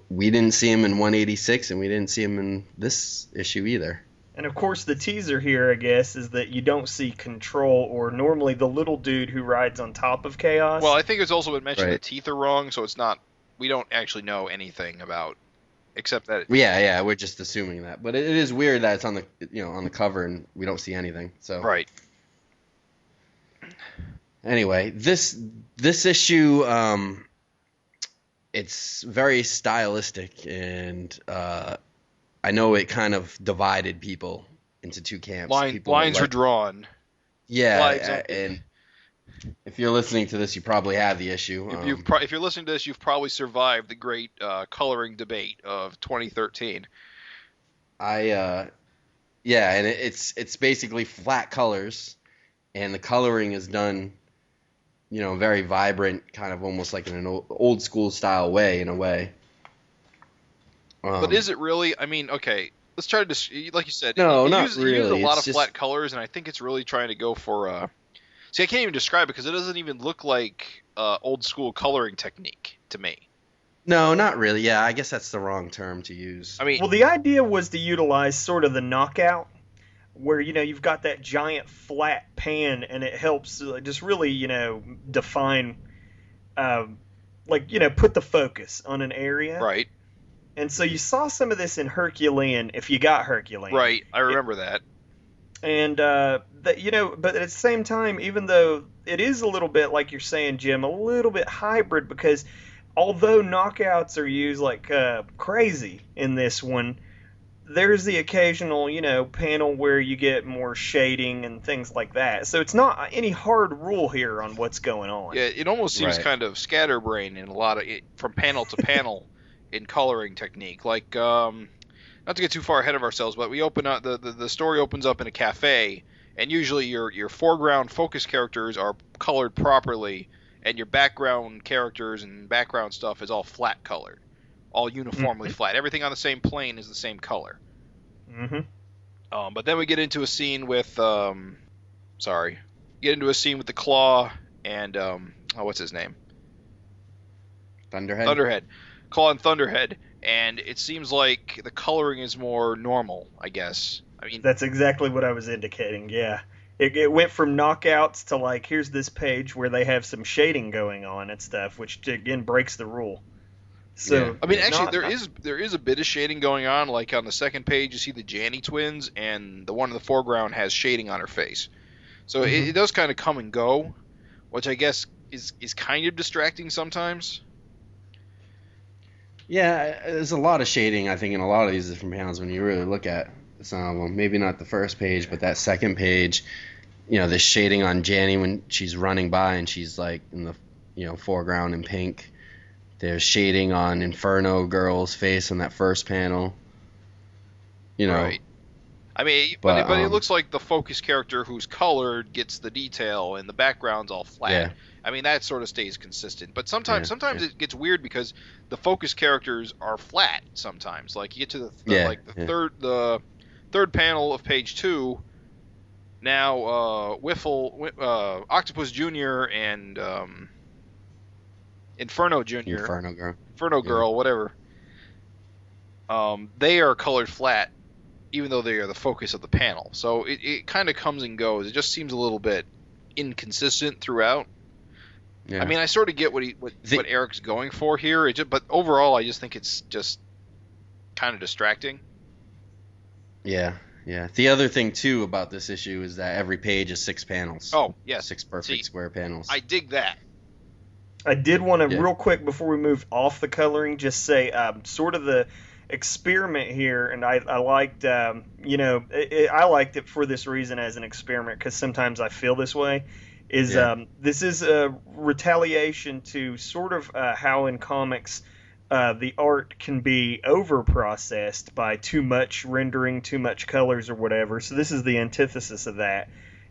we didn't see him in 186, and we didn't see him in this issue either. And, of course, the teaser here, I guess, is that you don't see Control or normally the little dude who rides on top of Chaos. Well, I think it's also been mentioned the teeth are wrong, so it's not – we don't actually know anything about except that – Yeah, we're just assuming that. But it is weird that it's on the cover and we don't see anything. So right. Anyway, this issue, it's very stylistic and I know it kind of divided people into two camps. Lines are drawn. Yeah, and if you're listening to this, you probably have the issue. If you're listening to this, you've probably survived the great coloring debate of 2013. And it's basically flat colors, and the coloring is done, very vibrant, kind of almost like in an old school style way, in a way. But is it really? I mean, okay, let's try to, like you said, no, not uses, really. It uses a lot of flat colors, and I think it's really trying to go for. See, I can't even describe it because it doesn't even look like old school coloring technique to me. No, not really. Yeah, I guess that's the wrong term to use. I mean, well, the idea was to utilize sort of the knockout, where you've got that giant flat pan, and it helps just really define, put the focus on an area. Right. And so you saw some of this in Herculean, if you got Herculean. Right, I remember that. And but at the same time, even though it is a little bit, like you're saying, Jim, a little bit hybrid, because although knockouts are used like crazy in this one, there's the occasional, panel where you get more shading and things like that. So it's not any hard rule here on what's going on. Yeah, it almost seems kind of scatterbrained in a lot of from panel to panel in coloring technique. Like, not to get too far ahead of ourselves, but we open up the story opens up in a cafe, and usually your foreground focus characters are colored properly, and your background characters and background stuff is all flat colored, all uniformly flat. Everything on the same plane is the same color. Mm-hmm. But then we get into a scene with the Claw and what's his name? Thunderhead. Claw and Thunderhead, and it seems like the coloring is more normal, I guess. I mean, that's exactly what I was indicating. Yeah, it went from knockouts to like, here's this page where they have some shading going on and stuff, which again breaks the rule. So yeah. I mean, actually, there is a bit of shading going on. Like on the second page, you see the Janny twins, and the one in the foreground has shading on her face. So it does kind of come and go, which I guess is kind of distracting sometimes. Yeah, there's a lot of shading, I think, in a lot of these different panels when you really look at some of them. Maybe not the first page, but that second page. The shading on Janny when she's running by and she's like in the foreground in pink. There's shading on Inferno Girl's face on that first panel. Right. I mean, but it looks like the focus character who's colored gets the detail and the background's all flat. Yeah. I mean, that sort of stays consistent. But sometimes it gets weird because the focus characters are flat sometimes. Like, you get to the third panel of page 2, now Octopus Jr. and Inferno Jr. Inferno Girl, whatever. They are colored flat, even though they are the focus of the panel. So it kind of comes and goes. It just seems a little bit inconsistent throughout. Yeah. I mean, I sort of get what Eric's going for here. But overall, I just think it's just kind of distracting. Yeah. The other thing, too, about this issue is that every page is 6 panels. Oh, yes. 6 perfect square panels. I dig that. I did want to, real quick, before we move off the coloring, just say sort of the experiment here, and I liked, I liked it for this reason as an experiment, because sometimes I feel this way, this is a retaliation to sort of how in comics the art can be over-processed by too much rendering, too much colors or whatever, so this is the antithesis of that.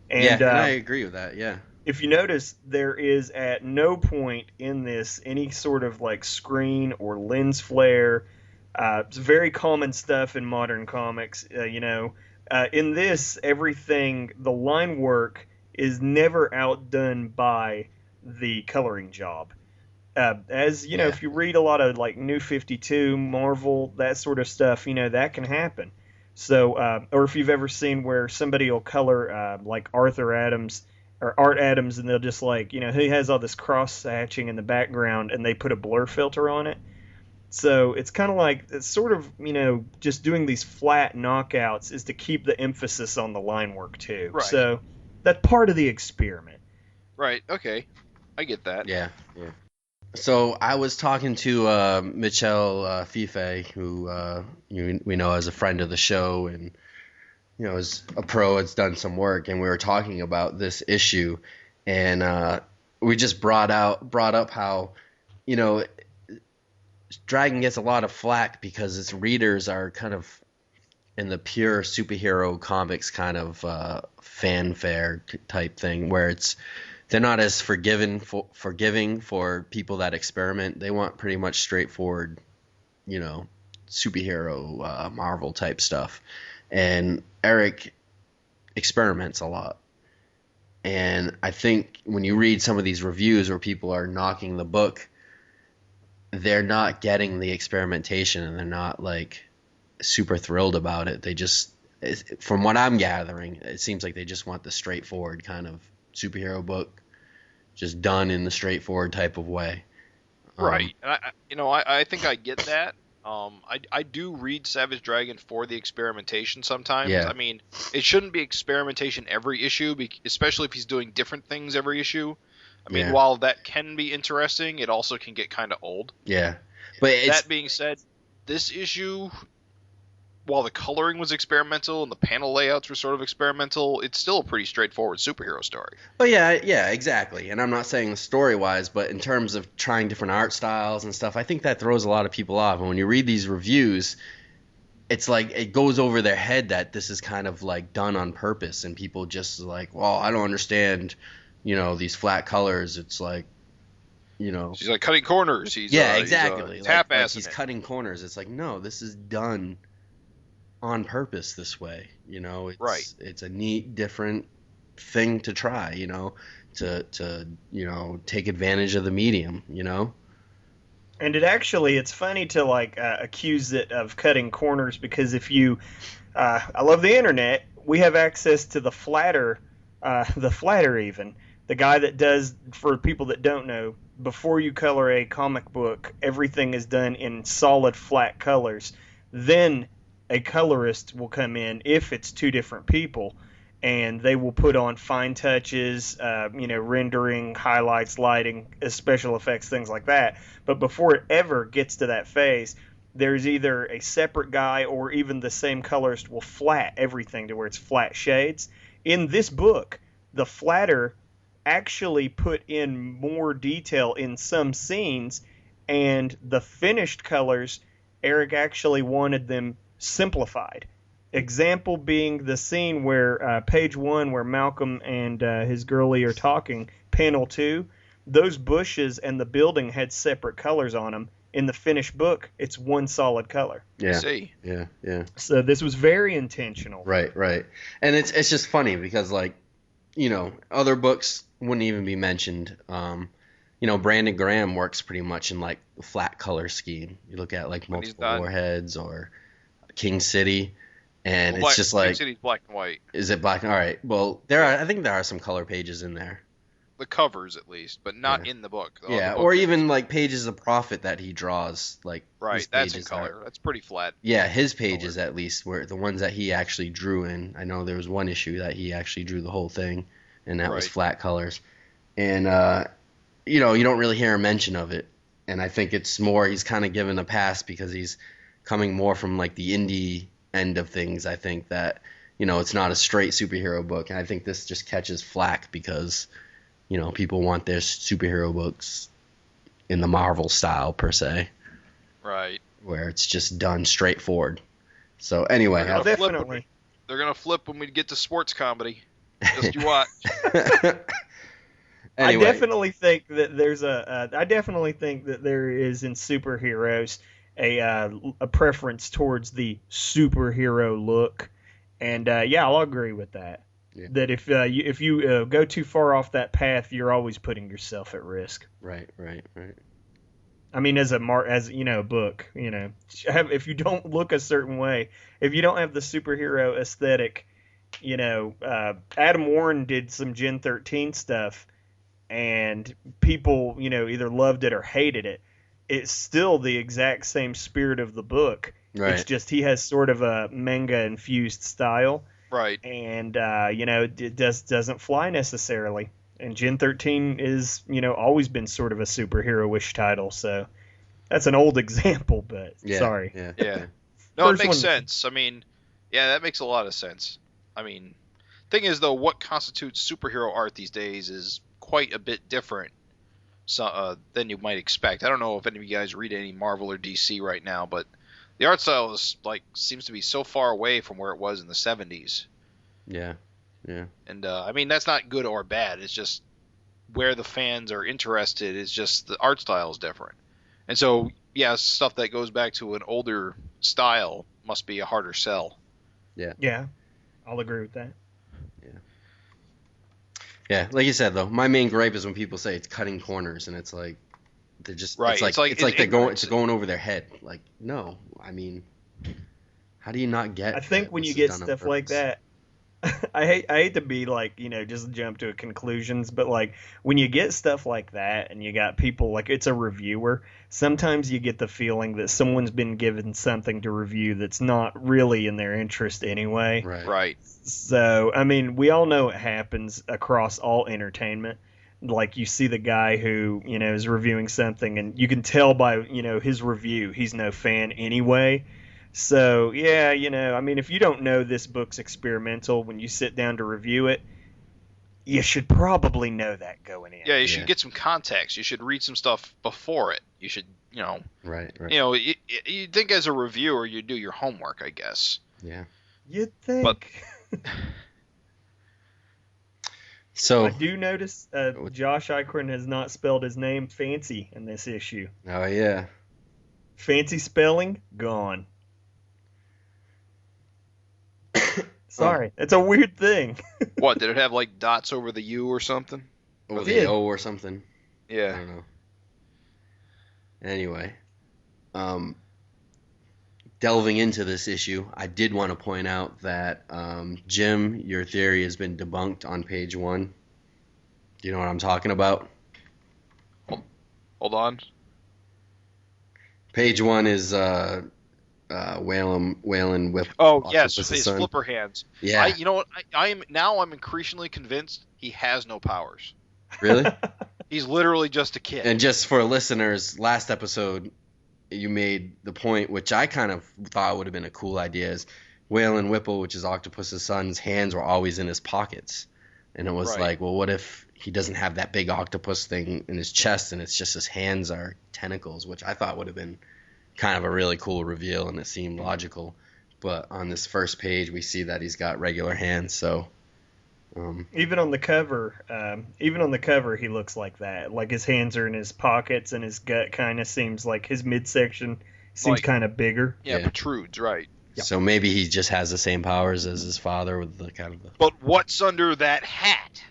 And I agree with that, yeah. If you notice, there is at no point in this any sort of like screen or lens flare. It's very common stuff in modern comics. In this, everything, the line work is never outdone by the coloring job. If you read a lot of like New 52, Marvel, that sort of stuff, that can happen. So, or if you've ever seen where somebody will color like Arthur Adams or Art Adams, and they'll just like, he has all this cross-hatching in the background, and they put a blur filter on it. So it's kind of like, it's sort of, just doing these flat knockouts is to keep the emphasis on the line work too. Right. So that's part of the experiment. Right. Okay. I get that. Yeah. So I was talking to Michel Fife, who we know as a friend of the show, and is a pro, has done some work, and we were talking about this issue, and we just brought up how Dragon gets a lot of flack because its readers are kind of in the pure superhero comics kind of fanfare type thing, where they're not as forgiving for people that experiment. They want pretty much straightforward, superhero Marvel type stuff. And Eric experiments a lot. And I think when you read some of these reviews where people are knocking the book, they're not getting the experimentation, and they're not like super thrilled about it. They just, from what I'm gathering, it seems like they just want the straightforward kind of superhero book, just done in the straightforward type of way. Right. And I think I get that. I do read Savage Dragon for the experimentation sometimes. Yeah. I mean, it shouldn't be experimentation every issue, especially if he's doing different things every issue. I mean, while that can be interesting, it also can get kind of old. Yeah. But that being said, this issue, while the coloring was experimental and the panel layouts were sort of experimental, it's still a pretty straightforward superhero story. Oh yeah, exactly. And I'm not saying story-wise, but in terms of trying different art styles and stuff, I think that throws a lot of people off. And when you read these reviews, it's like it goes over their head that this is kind of like done on purpose, and people just like, well, I don't understand, these flat colors. It's like, He's like cutting corners. Exactly. He's half-assing he's cutting corners. It's like, no, this is done on purpose this way. It's a neat, different thing to try, to take advantage of the medium, And it's funny to like accuse it of cutting corners, because if you, I love the internet. We have access to the flatter even. The guy that does, for people that don't know, before you color a comic book, everything is done in solid flat colors. Then a colorist will come in, if it's two different people, and they will put on fine touches, rendering, highlights, lighting, special effects, things like that. But before it ever gets to that phase, there's either a separate guy or even the same colorist will flat everything to where it's flat shades. In this book, the flatter actually put in more detail in some scenes, and the finished colors, Eric actually wanted them simplified. Example being the scene where page 1 where Malcolm and his girlie are talking, panel 2, those bushes and the building had separate colors on them. In the finished book, it's one solid color. Yeah. See. Yeah. Yeah. So this was very intentional. Right. And it's just funny because, like, you know, other books wouldn't even be mentioned. You know, Brandon Graham works pretty much in like a flat color scheme. You look at like Multiple Warheads or King City, and it's just like King City's black and white. Is it black? All right. Well, I think there are some color pages in there. The covers, at least, but not in the book. Or even like pages of Prophet that he draws, like right. That's in color. That's pretty flat. Yeah, his pages at least were the ones that he actually drew in. I know there was one issue that he actually drew the whole thing, and that was flat colors. And you know, you don't really hear a mention of it, and I think it's more he's kind of given a pass because he's coming more from like the indie end of things. I think that, you know, it's not a straight superhero book, and I think this just catches flack because, you know, people want their superhero books in the Marvel style per se, right? Where it's just done straightforward. So anyway, they're gonna flip when we get to sports comedy. Just you watch. Anyway. I definitely think that there is in superheroes a preference towards the superhero look, and I'll agree with that. Yeah. That if you go too far off that path, you're always putting yourself at risk. Right. I mean, as you know, a book, you know, if you don't look a certain way, if you don't have the superhero aesthetic, you know, Adam Warren did some Gen 13 stuff, and people, you know, either loved it or hated it. It's still the exact same spirit of the book. Right. It's just he has sort of a manga-infused style. Right. And, you know, it doesn't fly necessarily. And Gen 13 is, you know, always been sort of a superhero-ish title. So that's an old example, but sorry. Yeah. No, it makes sense. I mean, yeah, that makes a lot of sense. I mean, thing is, though, what constitutes superhero art these days is quite a bit different than you might expect. I don't know if any of you guys read any Marvel or DC right now, but the art style is seems to be so far away from where it was in the 70s. Yeah. And I mean, that's not good or bad. It's just where the fans are interested. It's just the art style is different. And so, yeah, stuff that goes back to an older style must be a harder sell. Yeah, I'll agree with that. Yeah, like you said though, my main gripe is when people say it's cutting corners, and it's like they're just right. It's like they're going over their head. Like, no, I mean, how do you not get? I think when you get stuff like that, I hate to be like, you know, just jump to conclusions, but like when you get stuff like that and you got people like it's a reviewer, sometimes you get the feeling that someone's been given something to review that's not really in their interest anyway. Right. So, I mean, we all know it happens across all entertainment. Like you see the guy who, you know, is reviewing something and you can tell by, you know, his review, he's no fan anyway. So, yeah, you know, I mean, if you don't know this book's experimental when you sit down to review it, you should probably know that going in. Yeah, you should get some context. You should read some stuff before it. You should, you know. Right. You know, you think as a reviewer, you do your homework, I guess. Yeah. You'd think. But so I do notice Josh Eichorn has not spelled his name fancy in this issue. Oh, yeah. Fancy spelling, gone. Sorry, it's a weird thing. What, did it have like dots over the U or something? Or the O or something? Yeah. I don't know. Anyway, delving into this issue, I did want to point out that, Jim, your theory has been debunked on page 1. Do you know what I'm talking about? Hold on. Page 1 is Whalen whip. Oh yes, his flipper hands. Yeah. You know what? I'm increasingly convinced he has no powers. Really? He's literally just a kid. And just for listeners, last episode, you made the point, which I kind of thought would have been a cool idea, is Waylon Whipple, which is Octopus's son's hands were always in his pockets. And it was like, well, what if he doesn't have that big octopus thing in his chest and it's just his hands are tentacles, which I thought would have been kind of a really cool reveal, and it seemed logical. But on this first page, we see that he's got regular hands, so... Even on the cover, he looks like that. Like his hands are in his pockets, and his gut kind of seems like his midsection seems kind of bigger. Yeah, protrudes, right. Yep. So maybe he just has the same powers as his father with the kind of the... But what's under that hat?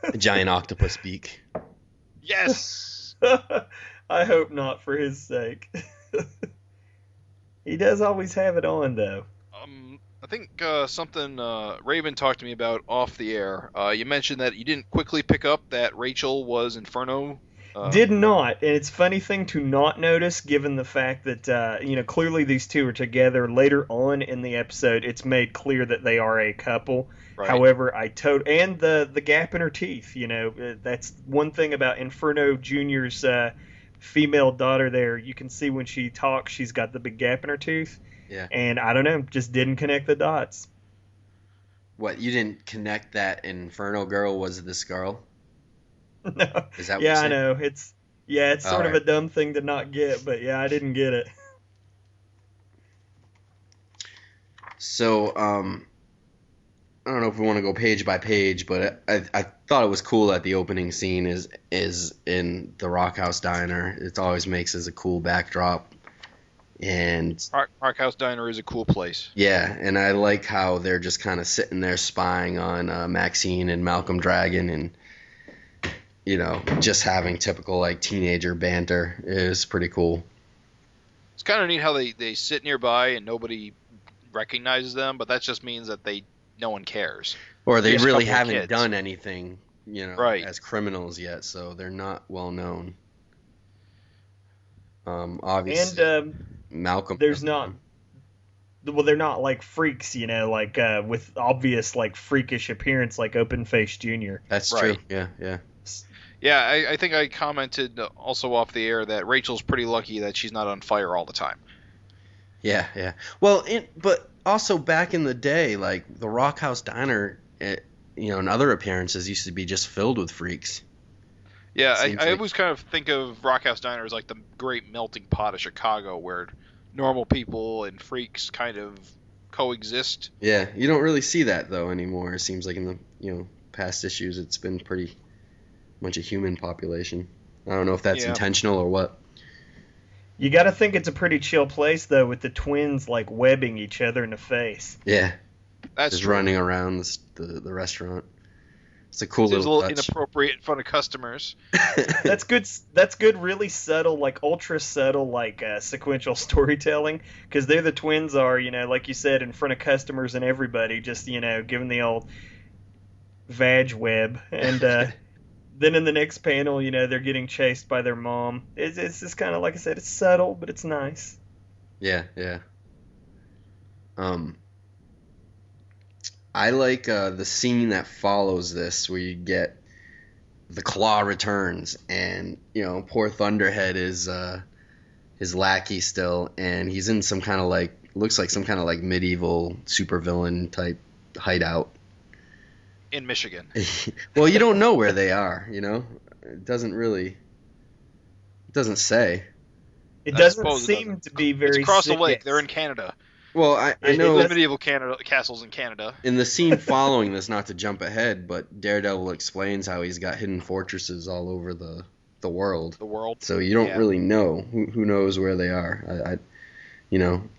A giant octopus beak. Yes! I hope not for his sake. He does always have it on, though. I think something Raven talked to me about off the air. You mentioned that you didn't quickly pick up that Rachel was Inferno. Did not, and it's a funny thing to not notice, given the fact that clearly these two are together. Later on in the episode, it's made clear that they are a couple. Right. However, and the gap in her teeth. That's one thing about Inferno Junior's female daughter. There, you can see when she talks, she's got the big gap in her tooth. Yeah. And I don't know, just didn't connect the dots. What, you didn't connect that Inferno girl was this girl? No. Is that what I know. It's sort of a dumb thing to not get, but yeah, I didn't get it. So, I don't know if we want to go page by page, but I thought it was cool that the opening scene is in the Rock House Diner. It always makes as a cool backdrop. And Rock House Diner is a cool place. Yeah, and I like how they're just kind of sitting there spying on Maxine and Malcolm Dragon, and just having typical like teenager banter. Is pretty cool. It's kind of neat how they sit nearby and nobody recognizes them, but that just means that no one cares. Or they really haven't done anything, right, as criminals yet, so they're not well known. Obviously, and Malcolm. They're not like freaks, like with obvious like freakish appearance, like Open Face Jr. That's true. Yeah. Yeah, I think I commented also off the air that Rachel's pretty lucky that she's not on fire all the time. Yeah. Well, but also back in the day, like the Rock House Diner, in other appearances used to be just filled with freaks. Yeah, I always kind of think of Rock House Diner as like the great melting pot of Chicago, where normal people and freaks kind of coexist. Yeah, you don't really see that though anymore. It seems like in the past issues, it's been pretty much a human population. I don't know if that's intentional or what. You got to think it's a pretty chill place though, with the twins like webbing each other in the face. Yeah, that's just true. Running around the restaurant. It's a cool Seems little a little touch. Inappropriate in front of customers. That's good. That's good. Really subtle, like ultra subtle, like sequential storytelling. Because they're the twins are, like you said, in front of customers and everybody, just giving the old vag web. And then in the next panel, they're getting chased by their mom. It's just kind of like I said, it's subtle, but it's nice. Yeah. I like the scene that follows this, where you get the Claw returns, and poor Thunderhead is his lackey still, and he's in some kind of looks like some kind of medieval supervillain type hideout in Michigan. Well, you don't know where they are. It doesn't say. It doesn't seem to be very. It's across the lake. They're in Canada. Well, I know medieval castles in Canada. In the scene following this, not to jump ahead, but Daredevil explains how he's got hidden fortresses all over the world. The world. So you don't really know. Who knows where they are?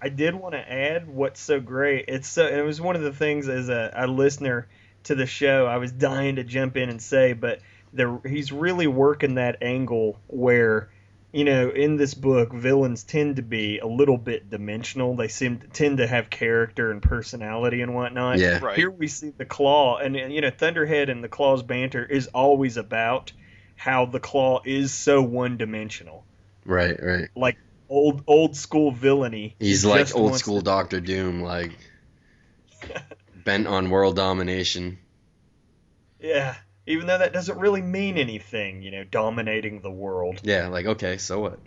I did want to add what's so great. It was one of the things as a listener to the show, I was dying to jump in and say, but he's really working that angle where. In this book, villains tend to be a little bit dimensional. They tend to have character and personality and whatnot. Yeah. Right. Here we see the Claw, and Thunderhead and the Claw's banter is always about how the Claw is so one-dimensional. Right. Like old school villainy. He's like old school Doctor Doom, like bent on world domination. Yeah. Even though that doesn't really mean anything, dominating the world. Yeah, like, okay, so what?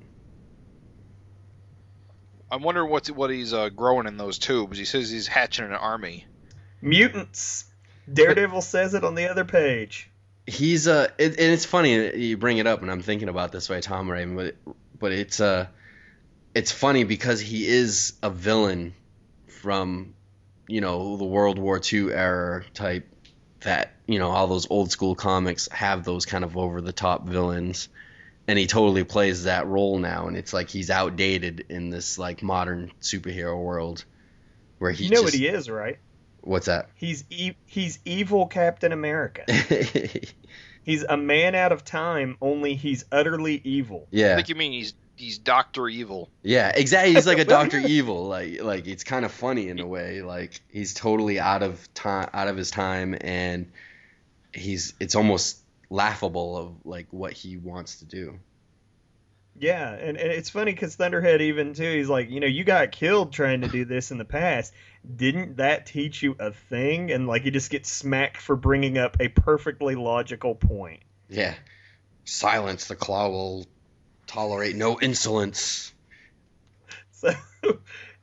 I'm wondering what he's growing in those tubes. He says he's hatching an army. Mutants. Daredevil says it on the other page. He's and it's funny you bring it up, and I'm thinking about this way, Tom Raven, but it's funny because he is a villain from, the World War II era type that, all those old school comics have those kind of over the top villains, and he totally plays that role now, and it's like he's outdated in this like modern superhero world where he what he is, right? What's that? He's evil Captain America. He's a man out of time, only he's utterly evil. Yeah. I think you mean he's Dr. Evil. Yeah, exactly. He's like a Dr. Evil. Like it's kind of funny in a way. Like he's totally out of his time, and it's almost laughable of like what he wants to do. Yeah, and it's funny because Thunderhead even too, he's like, you got killed trying to do this in the past. Didn't that teach you a thing? And like he just gets smacked for bringing up a perfectly logical point. Yeah. Silence, the claw will tolerate no insolence. So,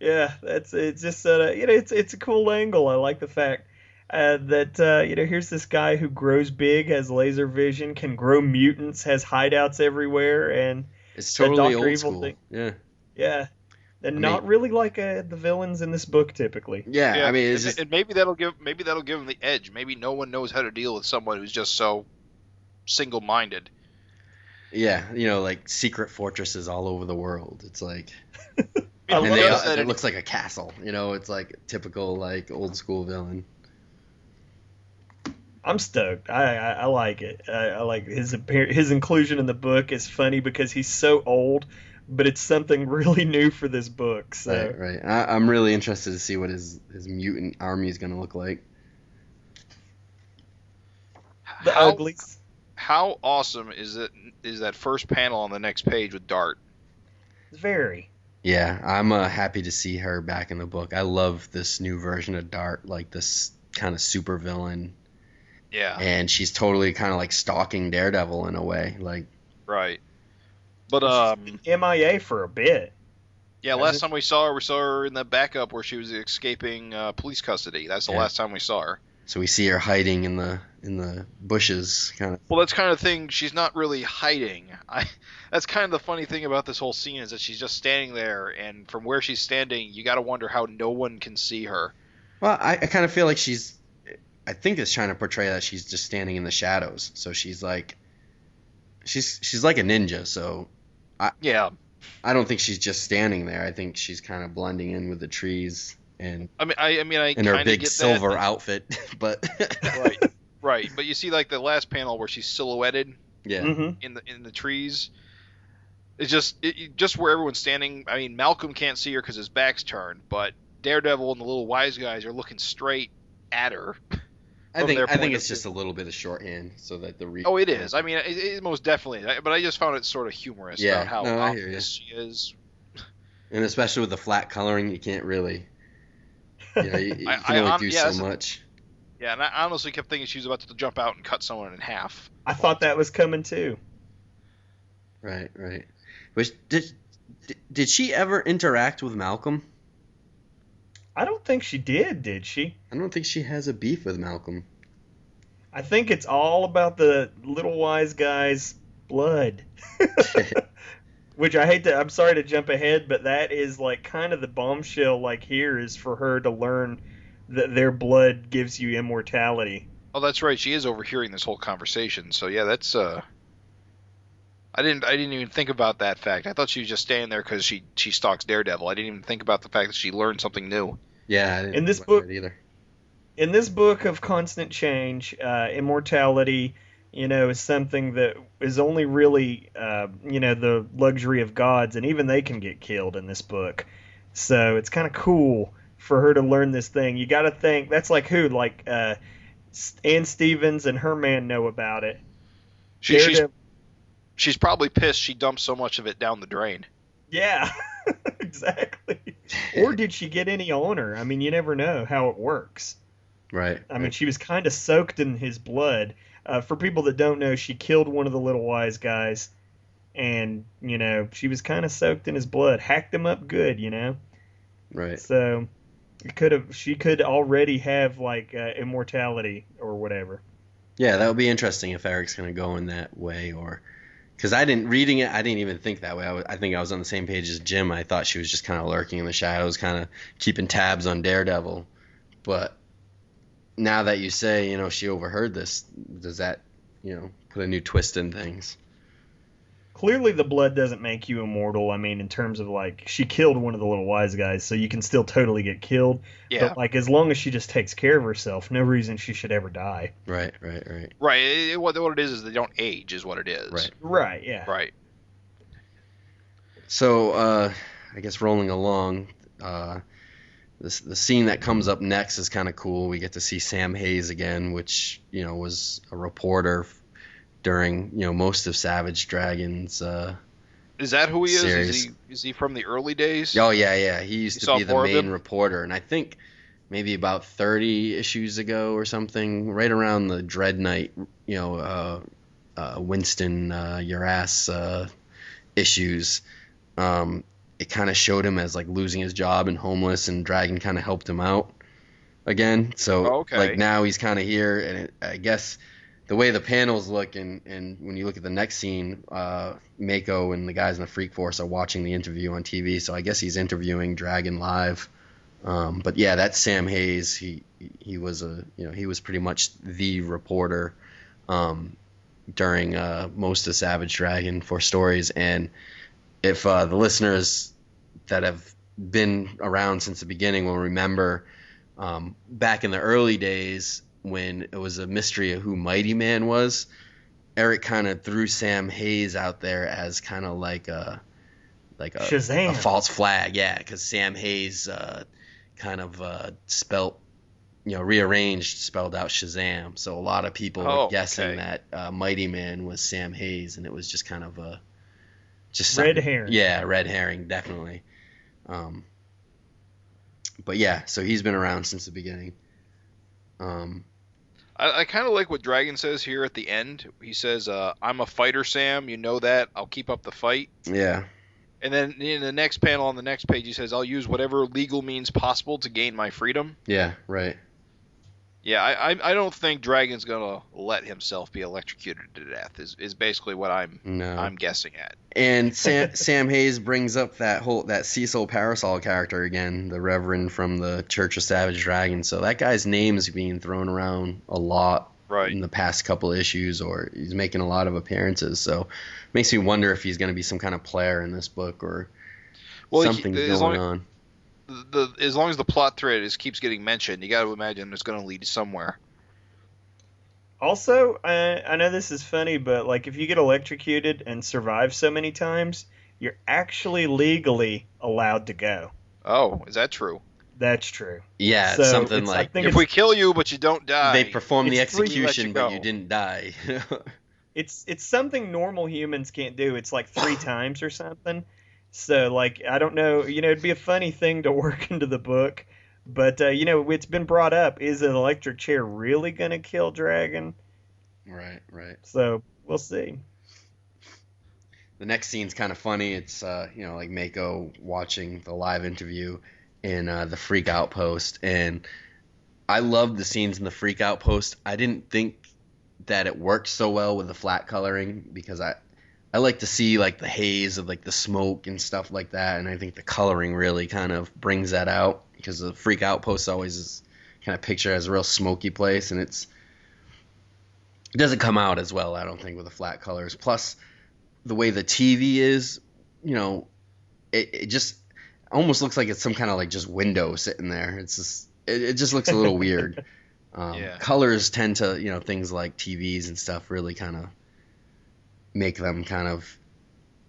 yeah, it's just it's a cool angle. I like the fact that here's this guy who grows big, has laser vision, can grow mutants, has hideouts everywhere, and it's totally old Evil school. Thing. Yeah. Yeah. And not really like the villains in this book typically. Yeah, I mean, and maybe that'll give him the edge. Maybe no one knows how to deal with someone who's just so single-minded. Yeah, like secret fortresses all over the world. It's like, and it looks like a castle. It's like typical like old school villain. I'm stoked. I like it. I like his inclusion in the book is funny because he's so old, but it's something really new for this book. So. Right. I'm really interested to see what his mutant army is going to look like. The uglies. How awesome is that first panel on the next page with Dart? Very. Yeah, I'm happy to see her back in the book. I love this new version of Dart, like this kind of super villain. Yeah. And she's totally kind of like stalking Daredevil in a way, like. Right. But she's been MIA for a bit. Yeah, last time we saw her in the backup where she was escaping police custody. That's the last time we saw her. So we see her hiding in the bushes, kind of. Well, that's kind of the thing. She's not really hiding. That's kind of the funny thing about this whole scene is that she's just standing there, and from where she's standing, you got to wonder how no one can see her. Well, I kind of feel like I think it's trying to portray that she's just standing in the shadows. So she's like a ninja. So I don't think she's just standing there. I think she's kind of blending in with the trees. And I in her big silver outfit, but right. But you see, like the last panel where she's silhouetted, in the trees. It's just where everyone's standing. I mean, Malcolm can't see her because his back's turned, but Daredevil and the little wise guys are looking straight at her. I think it's just a little bit of shorthand so that the Oh, it is. I mean, it most definitely. But I just found it sort of humorous about how obvious she is. And especially with the flat coloring, you can't really. You can only do so much. Yeah, and I honestly kept thinking she was about to jump out and cut someone in half. I thought that was coming too. Right. Which did she ever interact with Malcolm? I don't think she did she? I don't think she has a beef with Malcolm. I think it's all about the little wise guy's blood. Which I'm sorry to jump ahead, but that is like kind of the bombshell like here is for her to learn that their blood gives you immortality. Oh, that's right. She is overhearing this whole conversation. So yeah, that's I didn't even think about that fact. I thought she was just standing there because she stalks Daredevil. I didn't even think about the fact that she learned something new. Yeah, I didn't in this think book about that either. In this book of constant change, immortality, is something that is only really, the luxury of gods, and even they can get killed in this book. So it's kind of cool for her to learn this thing. You got to think that's like who, like Ann Stevens and her man know about it. She's probably pissed she dumped so much of it down the drain. Yeah, exactly. Or did she get any on her? I mean, you never know how it works. Right. I mean, she was kind of soaked in his blood. For people that don't know, she killed one of the little wise guys, and she was kind of soaked in his blood, hacked him up good, Right. So she could already have like immortality or whatever. Yeah, that would be interesting if Eric's going to go in that way, or because I didn't even think that way. I think I was on the same page as Jim. I thought she was just kind of lurking in the shadows, kind of keeping tabs on Daredevil. But now that you say, she overheard this, does that, put a new twist in things? Clearly, the blood doesn't make you immortal. I mean, in terms of like, she killed one of the little wise guys, so you can still totally get killed. Yeah. But like, as long as she just takes care of herself, no reason she should ever die. Right. Right. What it is they don't age, is what it is. Right. Yeah. Right. So, I guess rolling along, the scene that comes up next is kind of cool. We get to see Sam Hayes again, which was a reporter during most of Savage Dragon's is that who he series. Is he from the early days? Oh yeah. He used to be the main reporter, and I think maybe about 30 issues ago or something, right around the Dread Knight, Winston Your Ass issues. It kind of showed him as like losing his job and homeless, and Dragon kind of helped him out again. So like now he's kind of here, and I guess the way the panels look, and when you look at the next scene, Mako and the guys in the Freak Force are watching the interview on TV. So I guess he's interviewing Dragon live. But yeah, that's Sam Hayes. He was he was pretty much the reporter during most of Savage Dragon for stories. And if the listeners that have been around since the beginning will remember, back in the early days when it was a mystery of who Mighty Man was, Eric kind of threw Sam Hayes out there as kind of like a Shazam. a false flag, yeah, because Sam Hayes kind of rearranged, spelled out Shazam. So a lot of people were guessing that Mighty Man was Sam Hayes, and it was just kind of a red herring. Yeah, red herring, definitely. But yeah, so he's been around since the beginning. I kind of like what Dragon says here at the end. He says, I'm a fighter, Sam. You know that. I'll keep up the fight. Yeah. And then in the next panel on the next page, he says, I'll use whatever legal means possible to gain my freedom. Yeah, right. Yeah, I don't think Dragon's going to let himself be electrocuted to death, is basically what I'm guessing at. And Sam Hayes brings up that Cecil Parasol character again, the Reverend from the Church of Savage Dragon. So that guy's name is being thrown around a lot in the past couple issues, or he's making a lot of appearances. So it makes me wonder if he's going to be some kind of player in this book, or something going on. As long as the plot thread keeps getting mentioned, you got to imagine it's going to lead somewhere. Also, I know this is funny, but like if you get electrocuted and survive so many times, you're actually legally allowed to go. Oh, is that true? That's true. Yeah, so something like if we kill you but you don't die, they perform the execution but you didn't die. It's something normal humans can't do. It's like 3 times or something. So, like, I don't know, it'd be a funny thing to work into the book, but, it's been brought up, is an electric chair really going to kill Dragon? Right. So, we'll see. The next scene's kind of funny. It's, like Mako watching the live interview in the Freak Outpost, and I love the scenes in the Freak Outpost. I didn't think that it worked so well with the flat coloring, because I like to see like the haze of like the smoke and stuff like that, and I think the coloring really kind of brings that out, because the Freak Outpost always is kind of pictured as a real smoky place, and it doesn't come out as well, I don't think, with the flat colors. Plus, the way the TV is, it just almost looks like it's some kind of like just window sitting there. It's just it just looks a little weird. Colors tend to, things like TVs and stuff really kind of make them kind of,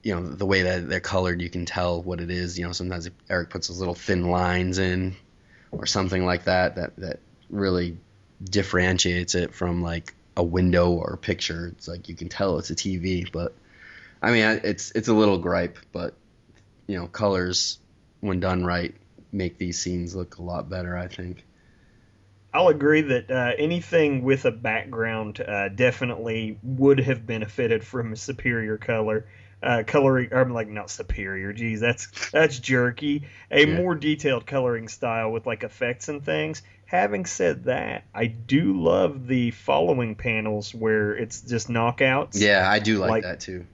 the way that they're colored, you can tell what it is. Sometimes Eric puts those little thin lines in or something like that really differentiates it from like a window or a picture. It's like you can tell it's a TV, but I mean, it's a little gripe, but colors when done right make these scenes look a lot better, I think. I'll agree that anything with a background definitely would have benefited from a superior coloring. I'm like, not superior. Geez, that's jerky. More detailed coloring style with like effects and things. Having said that, I do love the following panels where it's just knockouts. Yeah, I do like that too.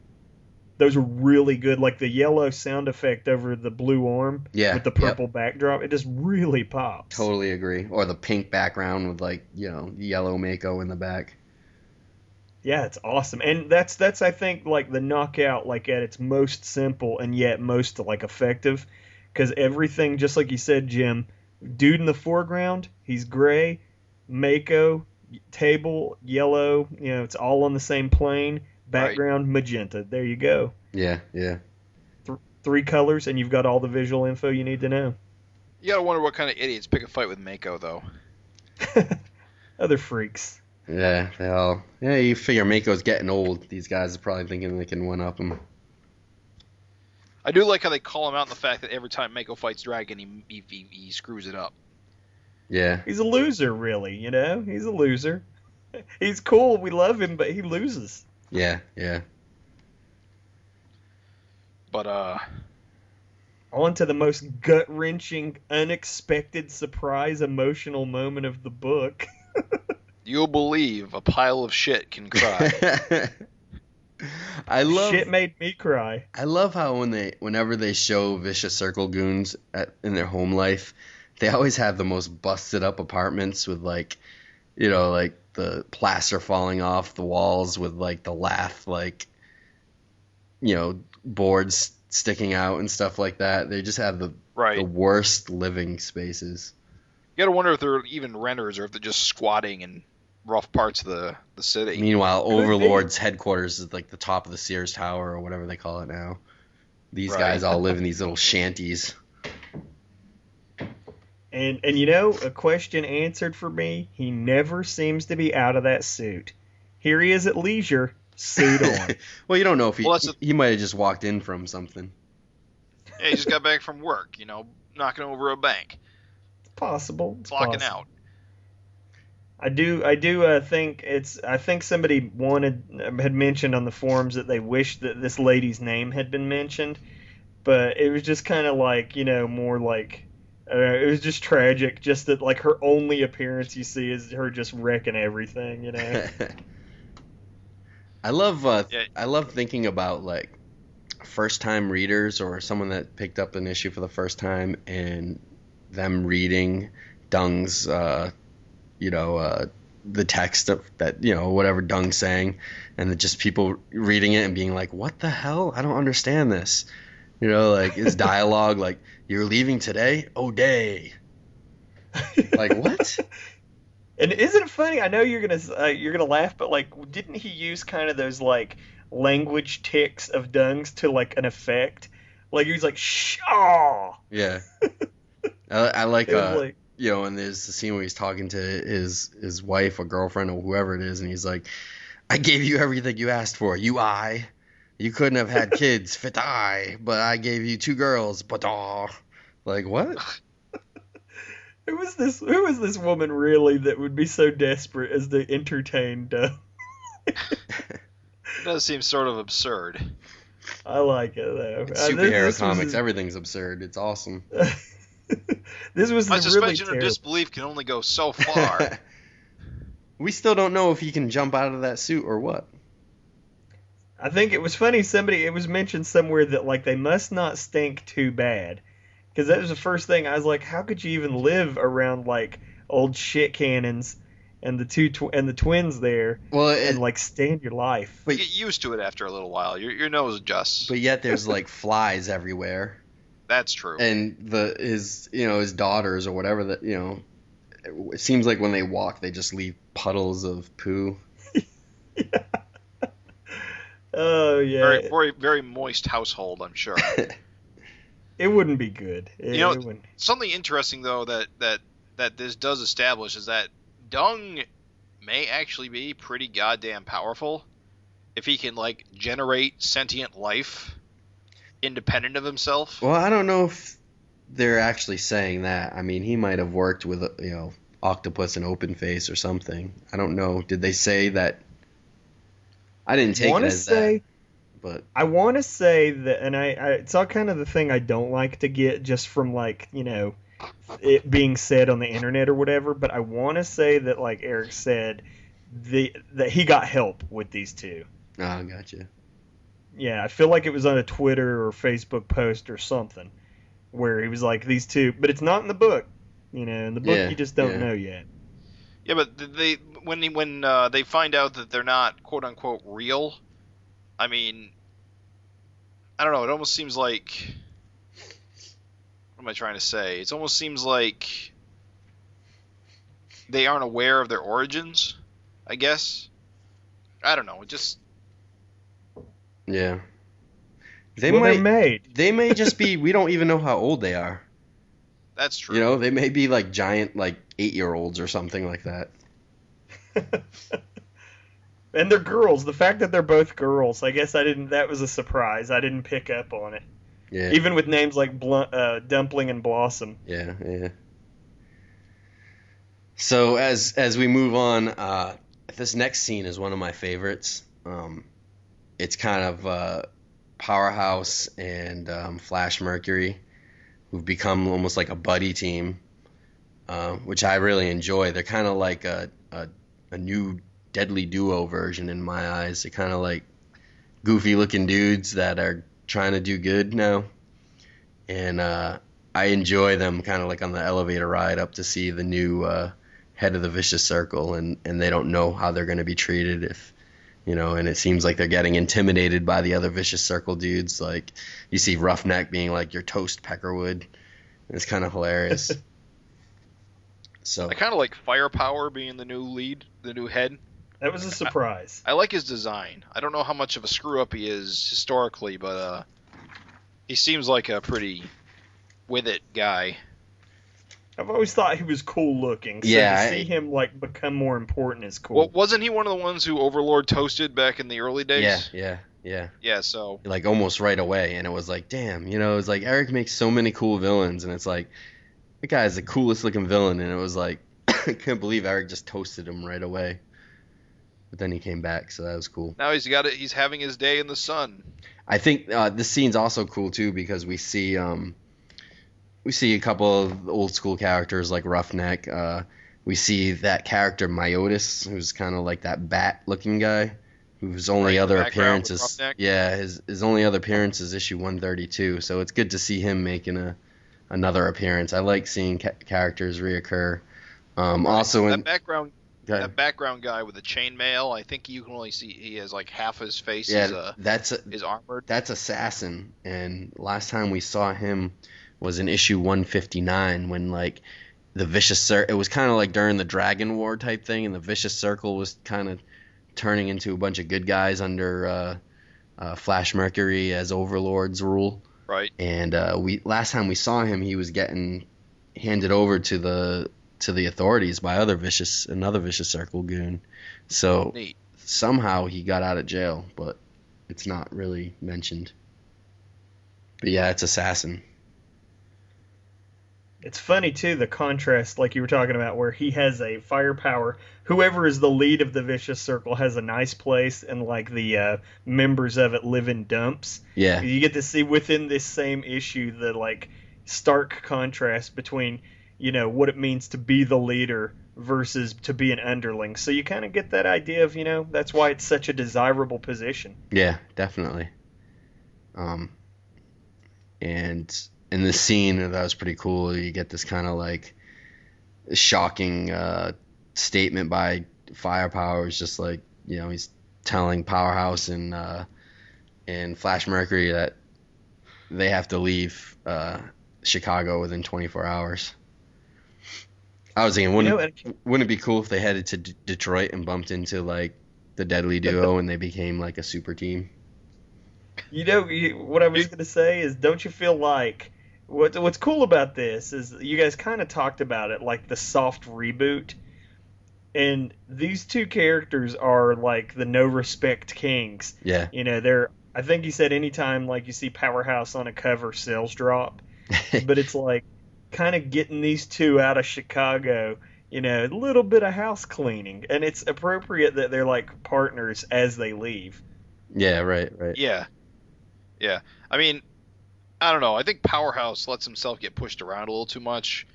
Those are really good. Like the yellow sound effect over the blue arm with the purple backdrop. It just really pops. Totally agree. Or the pink background with like, yellow Mako in the back. Yeah, it's awesome. And that's I think like the knockout like at its most simple and yet most like effective, because everything, just like you said, Jim, dude in the foreground, he's gray, Mako, table, yellow, it's all on the same plane, background, magenta. There you go. Yeah. Three colors and you've got all the visual info you need to know. You gotta wonder what kind of idiots pick a fight with Mako, though. Other freaks. Yeah, they all. Yeah, you figure Mako's getting old. These guys are probably thinking they can one-up him. I do like how they call him out on the fact that every time Mako fights Dragon, he screws it up. Yeah. He's a loser, really, He's a loser. He's cool, we love him, but he loses. Yeah. But, on to the most gut-wrenching, unexpected, surprise, emotional moment of the book. You'll believe a pile of shit can cry. Shit made me cry. I love how whenever they show Vicious Circle goons in their home life, they always have the most busted up apartments with like the plaster falling off the walls with like the lath boards sticking out and stuff like that. They just have the worst living spaces. You gotta wonder if they're even renters or if they're just squatting in rough parts of the city. Meanwhile, Overlord's headquarters is like the top of the Sears Tower or whatever they call it now. These guys all live in these little shanties. And a question answered for me. He never seems to be out of that suit. Here he is at leisure, suit on. Well, you don't know if he might have just walked in from something. Yeah, he just got back from work, knocking over a bank. It's possible. Blocking out. I do think I think somebody had mentioned on the forums that they wished that this lady's name had been mentioned, but it was just kind of like, more like, it was just tragic, just that like her only appearance you see is her just wrecking everything, I love thinking about like first time readers or someone that picked up an issue for the first time and them reading Dung's the text of that, whatever Dung's saying, and then just people reading it and being like, what the hell? I don't understand this. Like his dialogue, like, you're leaving today? Oh, day. Like, what? And isn't it funny? I know you're gonna laugh, but like, didn't he use kind of those like language tics of Dung's to like an effect? Like he was like, shaw. Yeah. I like and there's the scene where he's talking to his wife or girlfriend or whoever it is, and he's like, I gave you everything you asked for. You couldn't have had kids, but I gave you 2 girls, but like, what? Who was this woman really that would be so desperate as to entertain Doug? It does seem sort of absurd. I like it though. It's superhero comics, everything's absurd. It's awesome. This was my suspension really of disbelief can only go so far. We still don't know if he can jump out of that suit or what. I think it was funny. It was mentioned somewhere that like they must not stink too bad, because that was the first thing I was like, how could you even live around like old shit cannons and the twins there? Well, and like stand your life. But you get used to it after a little while. Your nose adjusts. But yet there's like flies everywhere. That's true. And his daughters or whatever that it seems like when they walk they just leave puddles of poo. Yeah. Oh yeah. Very, very, very moist household, I'm sure. It wouldn't be good. Something interesting though that this does establish is that Dung may actually be pretty goddamn powerful if he can like generate sentient life independent of himself. Well, I don't know if they're actually saying that. I mean, he might have worked with octopus and open face or something. I don't know. Did they say that? I didn't take it as that. But I want to say that, and it's all kind of the thing I don't like to get just from like, it being said on the internet or whatever. But I want to say that, like Eric said, that he got help with these two. Oh, gotcha. Yeah, I feel like it was on a Twitter or Facebook post or something where he was like, these two, but it's not in the book. In the book you just don't know yet. Yeah, but when they find out that they're not quote unquote real, I mean, I don't know. It almost seems like, what am I trying to say? It almost seems like they aren't aware of their origins, I guess. I don't know. It just. Yeah. They're made. They may just be. We don't even know how old they are. That's true. They may be like giant, like 8-year-olds or something like that. And they're girls. The fact that they're both girls, I guess that was a surprise. I didn't pick up on it. Yeah. Even with names like Dumpling and Blossom. Yeah, yeah. So as we move on, this next scene is one of my favorites. It's kind of Powerhouse and Flash Mercury, who've become almost like a buddy team, which I really enjoy. They're kind of like a new Deadly Duo version in my eyes. They're kind of like goofy-looking dudes that are trying to do good now. And I enjoy them kind of like on the elevator ride up to see the new head of the Vicious Circle, and they don't know how they're going to be treated if, and it seems like they're getting intimidated by the other Vicious Circle dudes. Like, you see Roughneck being like, "Your toast, Peckerwood." It's kind of hilarious. So I kind of like Firepower being the new lead, the new head. That was a surprise. I like his design. I don't know how much of a screw-up he is historically, but he seems like a pretty with-it guy. I've always thought he was cool looking, so to see him like become more important is cool. Well, wasn't he one of the ones who Overlord toasted back in the early days? Yeah. Yeah, so like almost right away, and it was like, damn, it's like Eric makes so many cool villains, and it's like, the guy's the coolest looking villain, and it was like, I couldn't believe Eric just toasted him right away. But then he came back, so that was cool. Now he's having his day in the sun. I think this scene's also cool too, because we see a couple of old school characters like Roughneck. We see that character Myotis, who's kind of like that bat looking guy, whose only other appearance is his only other appearance is issue 132. So it's good to see him making another appearance. I like seeing characters reoccur. Also, that background guy with the chainmail, I think you can only see he has like half his face is armored. That's Assassin, and last time we saw him was in issue 159 when like the Vicious Circle. It was kind of like during the Dragon War type thing, and the Vicious Circle was kind of turning into a bunch of good guys under Flash Mercury as Overlord's rule. Right. And last time we saw him, he was getting handed over to the authorities by another Vicious Circle goon. So neat. Somehow he got out of jail, but it's not really mentioned. But yeah, it's Assassin. It's funny, too, the contrast, like you were talking about, where he has a firepower. Whoever is the lead of the Vicious Circle has a nice place, and, like, the members of it live in dumps. Yeah. You get to see within this same issue the, like, stark contrast between, what it means to be the leader versus to be an underling. So you kind of get that idea of, that's why it's such a desirable position. Yeah, definitely. And in this scene, that was pretty cool. You get this kind of like shocking statement by Firepower. It's just like, he's telling Powerhouse and Flash Mercury that they have to leave Chicago within 24 hours. I was thinking, wouldn't it be cool if they headed to Detroit and bumped into like the Deadly Duo and they became like a super team? What I was going to say is, don't you feel like what's cool about this is you guys kind of talked about it, like the soft reboot, and these two characters are like the no respect kings. Yeah. They're, I think you said anytime like you see Powerhouse on a cover, sales drop, but it's like kind of getting these two out of Chicago, a little bit of house cleaning, and it's appropriate that they're like partners as they leave. Yeah, right. Yeah. I mean, I don't know. I think Powerhouse lets himself get pushed around a little too much.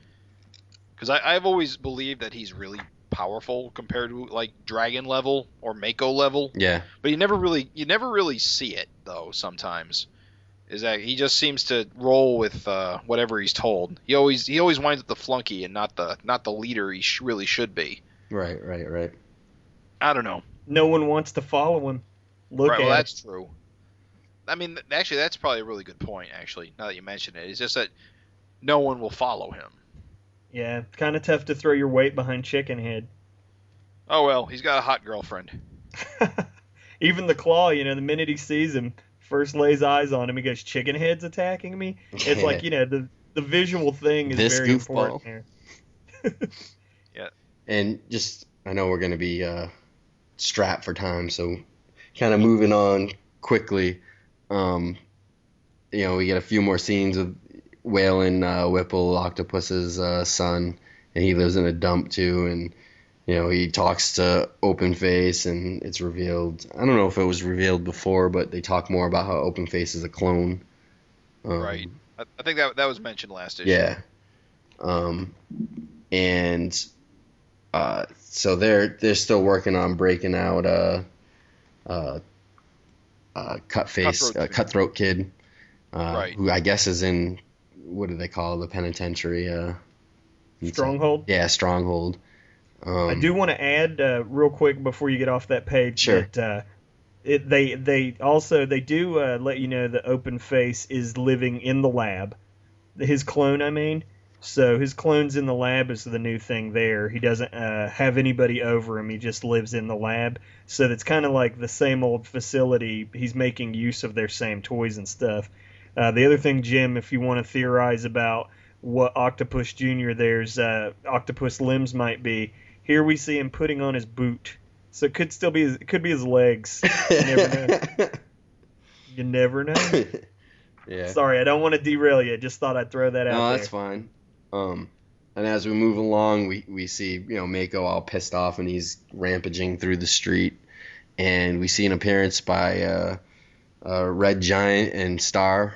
Because I've always believed that he's really powerful compared to like Dragon level or Mako level. Yeah. But you never really see it though. Sometimes is that he just seems to roll with whatever he's told. He always winds up the flunky and not the leader he really should be. Right. I don't know. No one wants to follow him. Look right. at Well, it. that's true. I mean, actually, that's probably a really good point. Actually, now that you mention it, it's just that no one will follow him. Yeah, it's kind of tough to throw your weight behind Chicken Head. Oh well, he's got a hot girlfriend. Even the Claw, the minute he sees him, first lays eyes on him, he goes, Chicken Head's attacking me? It's like, the visual thing is very important here. Yeah. And just, I know we're going to be strapped for time, so kind of moving on quickly. We get a few more scenes of Waylon Whipple, Octopus's son, and he lives in a dump too, and he talks to Open Face, and it's revealed. I don't know if it was revealed before, but they talk more about how Open Face is a clone. Right. I think that was mentioned last issue. Yeah. So they're still working on breaking out Cutthroat Kid, right. who I guess is in, what do they call the penitentiary? Stronghold? Yeah, Stronghold. I do want to add real quick before you get off that page that they do let you know that Open Face is living in the lab. His clone, I mean. So his clone's in the lab is the new thing there. He doesn't have anybody over him. He just lives in the lab. So it's kind of like the same old facility. He's making use of their same toys and stuff. The other thing, Jim, if you want to theorize about what Octopus Jr. there's octopus limbs might be, here we see him putting on his boot. So it could still be his legs. You never know. You never know. Yeah. Sorry, I don't want to derail you. Just thought I'd throw that out there. No, that's fine. And as we move along, we see Mako all pissed off, and he's rampaging through the street, and we see an appearance by Red Giant and Star.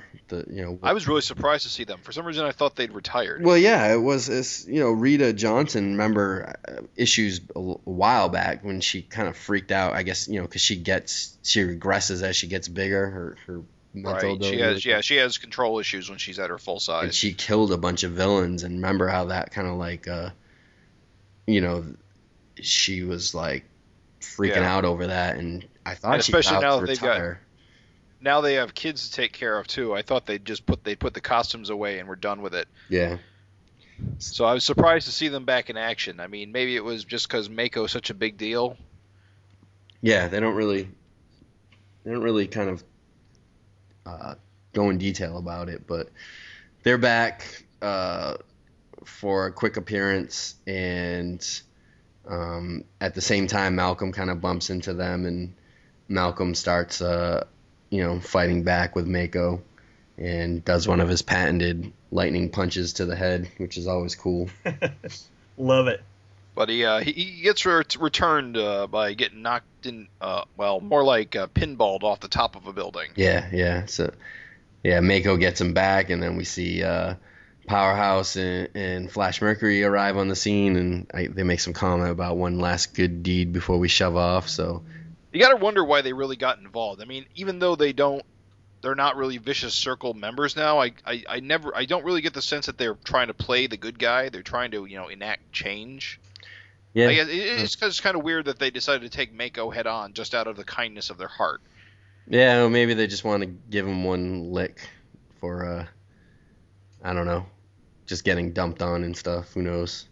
I was really surprised to see them. For some reason, I thought they'd retired. Well, yeah, it's Rita Johnson. Remember issues a while back when she kind of freaked out. I guess because she regresses as she gets bigger. Her mental right. She has control issues when she's at her full size. And she killed a bunch of villains. And remember how that kind of like she was like freaking out over that. And I thought especially now that retire. Now they have kids to take care of too. I thought they'd put the costumes away and we're done with it. Yeah. So I was surprised to see them back in action. I mean, maybe it was just because Mako's such a big deal. Yeah, they don't really kind of go in detail about it, but they're back for a quick appearance, and at the same time, Malcolm kind of bumps into them, and Malcolm starts fighting back with Mako and does one of his patented lightning punches to the head, which is always cool. Love it. But he gets returned by getting knocked in, more like pinballed off the top of a building. Yeah. So, Mako gets him back, and then we see Powerhouse and Flash Mercury arrive on the scene, and they make some comment about one last good deed before we shove off. So you got to wonder why they really got involved. I mean, even though they're not really Vicious Circle members now. I don't really get the sense that they're trying to play the good guy. They're trying to enact change. Yeah, I guess it's kind of weird that they decided to take Mako head on just out of the kindness of their heart. Yeah, well, maybe they just want to give him one lick for I don't know, just getting dumped on and stuff. Who knows?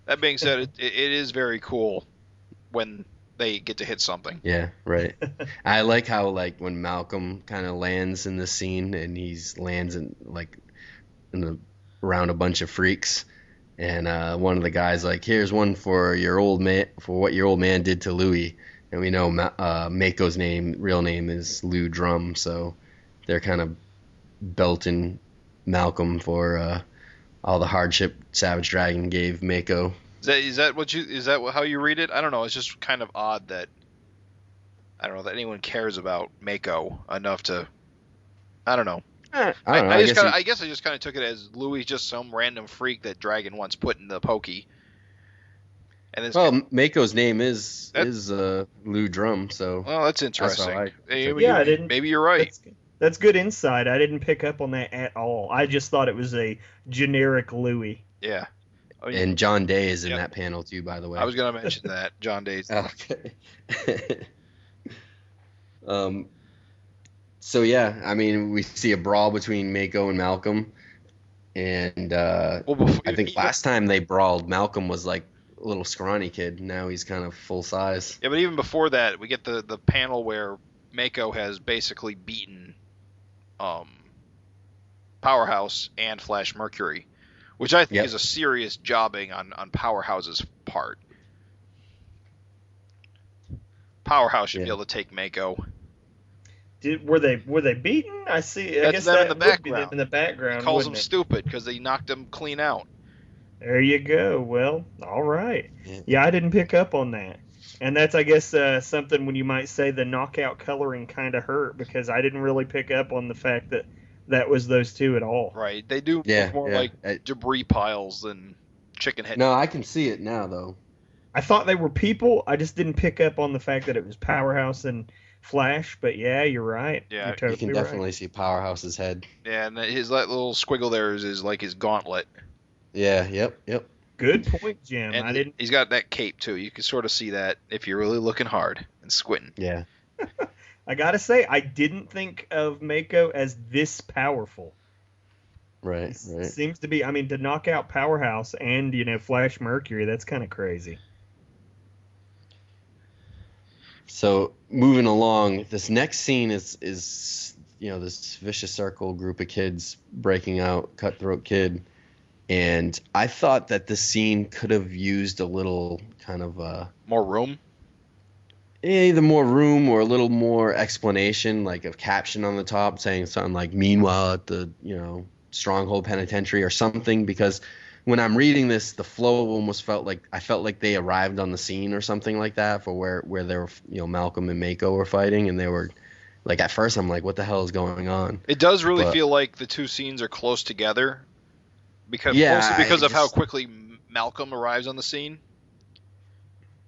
That being said, it is very cool when they get to hit something. Yeah, right. I like how when Malcolm kind of lands in the scene, and lands around a bunch of freaks, and one of the guys here's one for your old man, for what your old man did to Louis, and we know Mako's real name is Lou Drum, so they're kind of belting Malcolm for all the hardship Savage Dragon gave Mako. Is that how you read it? I don't know. It's just kind of odd that that anyone cares about Mako enough to. I don't know. I guess I just kind of took it as Louis just some random freak that Dragon once put in the pokey. And Mako's name is Lou Drum, so. Well, that's interesting. Maybe you're right. That's good insight. I didn't pick up on that at all. I just thought it was a generic Louis. Yeah. And John Day is in that panel too, by the way. I was going to mention that. John Day's. Okay. So yeah, I mean, we see a brawl between Mako and Malcolm, and I think last time they brawled, Malcolm was like a little scrawny kid. Now he's kind of full size. Yeah, but even before that, we get the panel where Mako has basically beaten Powerhouse and Flash Mercury, which I think is a serious jobbing on Powerhouse's part. Powerhouse should be able to take Mako. Were they beaten? I see. I guess them that in the would background. be them in the background. He calls them stupid because they knocked them clean out. There you go. Well, all right. Yeah, I didn't pick up on that. And that's, I guess, something when you might say the knockout coloring kind of hurt, because I didn't really pick up on the fact that was those two at all. Right. They do look more like debris piles than chicken head. No, I can see it now, though. I thought they were people. I just didn't pick up on the fact that it was Powerhouse and Flash. But yeah, you're right. Yeah, you're totally you can definitely see Powerhouse's head. Yeah, and his little squiggle there is like his gauntlet. Yeah, yep. Good point, Jim. And he's got that cape, too. You can sort of see that if you're really looking hard and squinting. Yeah. I gotta say, I didn't think of Mako as this powerful. Right. Seems to be, I mean, to knock out Powerhouse and, Flash Mercury, that's kind of crazy. So, moving along, this next scene is this vicious circle group of kids breaking out, Cutthroat Kid. And I thought that the scene could have used a little kind of more room. Either more room or a little more explanation, like a caption on the top saying something like "Meanwhile at the Stronghold Penitentiary" or something. Because when I'm reading this, the flow almost felt like they arrived on the scene or something like that for where they were, Malcolm and Mako were fighting, and they were like, at first I'm like, what the hell is going on? It does really feel like the two scenes are close together. Mostly because of how quickly Malcolm arrives on the scene.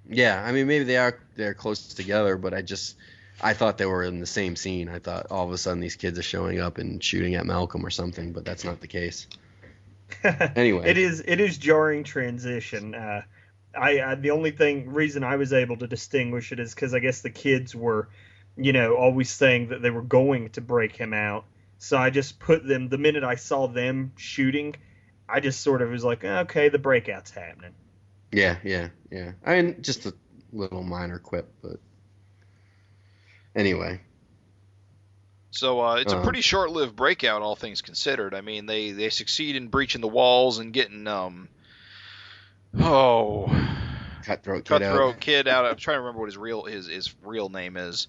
Yeah, I mean, maybe they're close together, but I thought they were in the same scene. I thought all of a sudden these kids are showing up and shooting at Malcolm or something, but that's not the case. Anyway, it is jarring transition. The only reason I was able to distinguish it is because I guess the kids were, always saying that they were going to break him out. So I just put them, the minute I saw them shooting, I just sort of was like, okay, the breakout's happening. Yeah. I mean, just a little minor quip, but anyway. So it's a pretty short-lived breakout, all things considered. I mean, they succeed in breaching the walls and getting Cutthroat Kid out. I'm trying to remember what his real name is.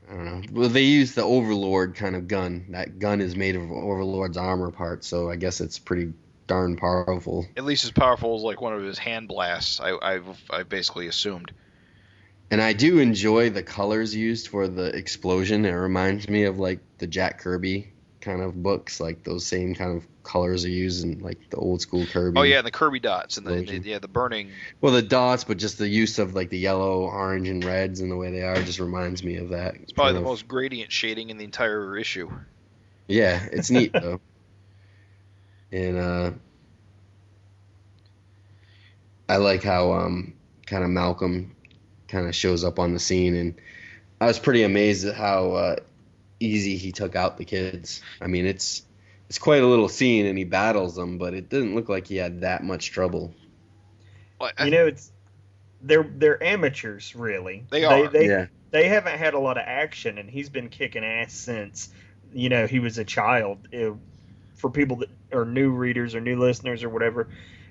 I don't know. Well, they use the Overlord kind of gun. That gun is made of Overlord's armor parts, so I guess it's pretty darn powerful. At least as powerful as like one of his hand blasts. I basically assumed. And I do enjoy the colors used for the explosion. It reminds me of like the Jack Kirby kind of books, like those same kind of colors are used in like the old school Kirby. Oh yeah, the Kirby dots and the burning. Well, the dots, but just the use of like the yellow, orange, and reds and the way they are just reminds me of that. It's probably the most gradient shading in the entire issue. Yeah, it's neat though. And I like how kind of Malcolm kind of shows up on the scene, and I was pretty amazed at how easy he took out the kids. I mean, it's quite a little scene, and he battles them, but it didn't look like he had that much trouble. They're amateurs, really. They are. They haven't had a lot of action, and he's been kicking ass since he was a child. For people that are new readers or new listeners or whatever,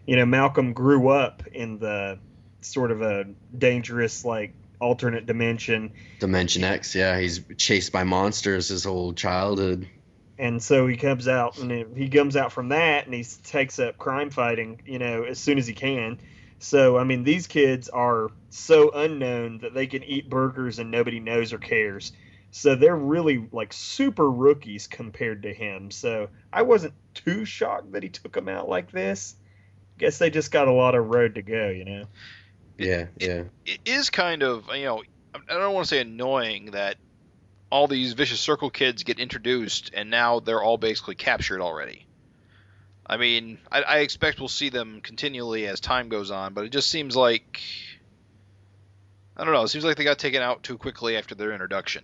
Malcolm grew up in the sort of a dangerous, like, alternate dimension. Dimension X, yeah. He's chased by monsters his whole childhood. And so he comes out from that, and he takes up crime fighting, as soon as he can. So, I mean, these kids are so unknown that they can eat burgers and nobody knows or cares. So they're really like super rookies compared to him. So I wasn't too shocked that he took them out like this. Guess they just got a lot of road to go, you know? It is kind of, I don't want to say annoying that all these Vicious Circle kids get introduced and now they're all basically captured already. I mean, I expect we'll see them continually as time goes on, but it just seems like, I don't know, it seems like they got taken out too quickly after their introduction.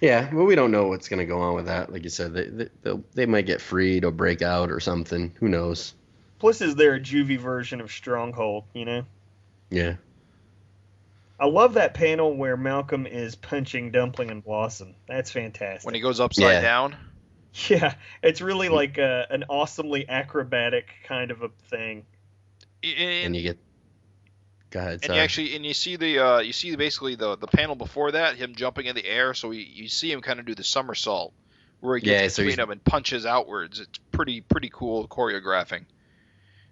Yeah, well, we don't know what's going to go on with that. Like you said, they might get freed or break out or something. Who knows? Plus, is there a juvie version of Stronghold, you know? Yeah. I love that panel where Malcolm is punching Dumpling and Blossom. That's fantastic. When he goes upside down? Yeah, it's really like an awesomely acrobatic kind of a thing. And you get... Go ahead, sorry. And you see basically the panel before that, him jumping in the air, so you see him kind of do the somersault, where he gets between them and punches outwards. It's pretty cool choreographing.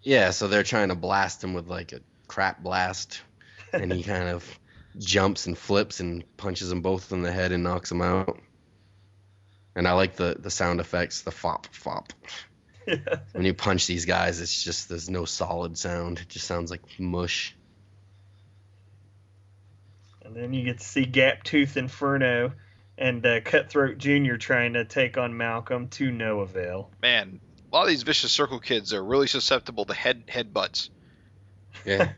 Yeah, so they're trying to blast him with like a crap blast, and he kind of jumps and flips and punches them both in the head and knocks them out. And I like the sound effects, the fop. Yeah. When you punch these guys, it's just, there's no solid sound. It just sounds like mush. And then you get to see Gaptooth Inferno and Cutthroat Jr. trying to take on Malcolm to no avail. Man, a lot of these Vicious Circle kids are really susceptible to headbutts. Yeah.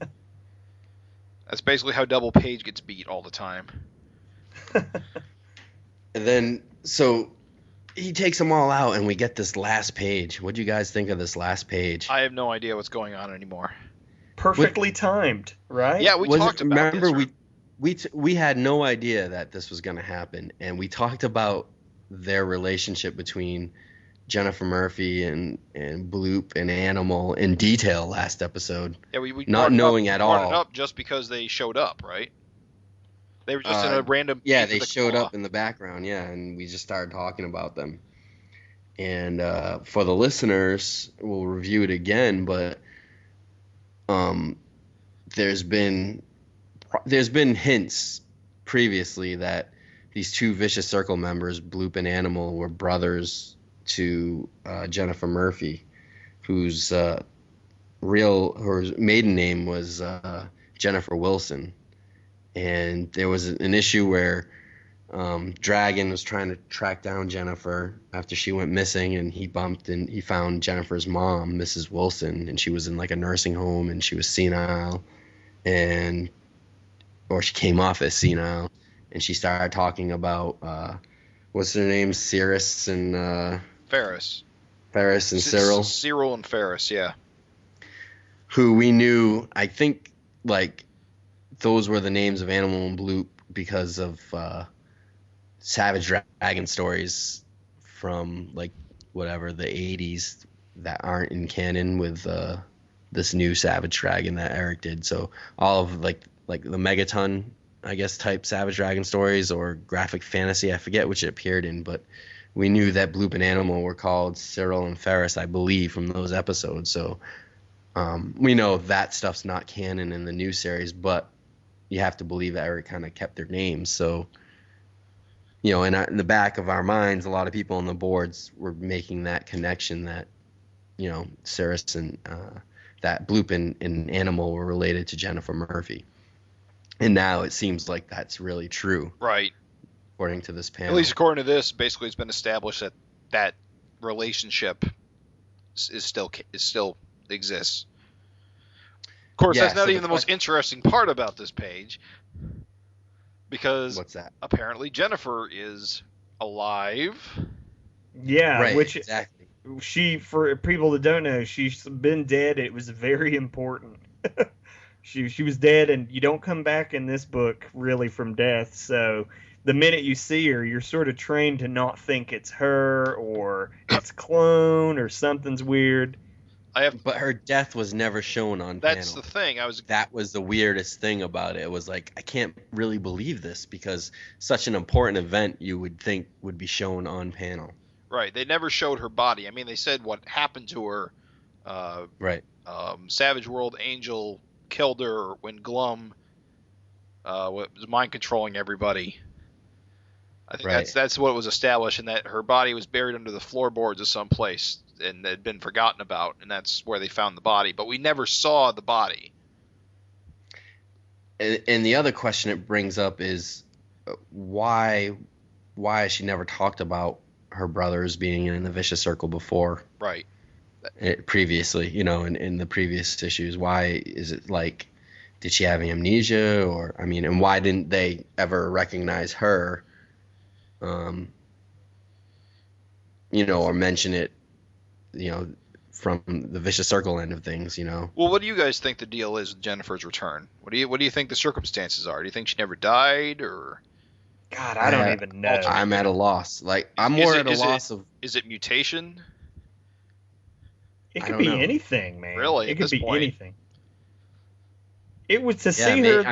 That's basically how Double Page gets beat all the time. And then, so he takes them all out, and we get this last page. What do you guys think of this last page? I have no idea what's going on anymore. Perfectly timed, right? Yeah, we talked about this. Remember, we had no idea that this was going to happen, and we talked about their relationship between Jennifer Murphy and Bloop and Animal in detail last episode. Yeah, we not knowing at all. Brought it up just because they showed up, right? They were just in a random. Yeah, they showed up in the background. Yeah, and we just started talking about them. And for the listeners, we'll review it again. But there's been hints previously that these two Vicious Circle members, Bloop and Animal, were brothers to Jennifer Murphy, whose maiden name was Jennifer Wilson. And there was an issue where Dragon was trying to track down Jennifer after she went missing, and he bumped and he found Jennifer's mom, Mrs. Wilson, and she was in like a nursing home, and she was senile, or she came off as senile, and she started talking about what's their names, Cirrus and Ferris and Cyril. Cyril and Ferris, yeah. Who we knew, I think, like, those were the names of Animal and Bloop because of Savage Dragon stories from, like, whatever, the 80s that aren't in canon with this new Savage Dragon that Eric did. So all of, like the Megaton, I guess, type Savage Dragon stories or graphic fantasy, I forget which it appeared in, but we knew that Bloop and Animal were called Cyril and Ferris, I believe, from those episodes. So we know that stuff's not canon in the new series, but you have to believe that Eric kind of kept their names. So, you know, in the back of our minds, a lot of people on the boards were making that connection that, you know, Cirrus and that Bloop and Animal were related to Jennifer Murphy. And now it seems like that's really true. Right. According to this panel. At least according to this, basically it's been established that relationship is still exists. Of course, that's not even the most interesting part about this page, because what's that? Apparently Jennifer is alive. Yeah, right, which exactly. She, for people that don't know, she's been dead. It was very important. She was dead, and you don't come back in this book really from death. So the minute you see her, you're sort of trained to not think it's her or it's clone or something's weird. But her death was never shown on panel. That's the thing. That was the weirdest thing about it. It was like, I can't really believe this, because such an important event you would think would be shown on panel. Right. They never showed her body. I mean, they said what happened to her Right. Savage World Angel killed her when Glum was mind controlling everybody. I think that's what was established, and that her body was buried under the floorboards of some place and had been forgotten about, and that's where they found the body. But we never saw the body. And the other question it brings up is why has she never talked about her brothers being in the vicious circle before? Right. Previously, in the previous issues. Why is it like, did she have amnesia, or and why didn't they ever recognize her? Or mention it, from the vicious circle end of things, Well, what do you guys think the deal is with Jennifer's return? What do you think the circumstances are? Do you think she never died, or? God, I don't even know. I'm at a loss. Like, I'm more at a loss of. Is it mutation? It could be anything, man. Really, it could be anything. It was to see her.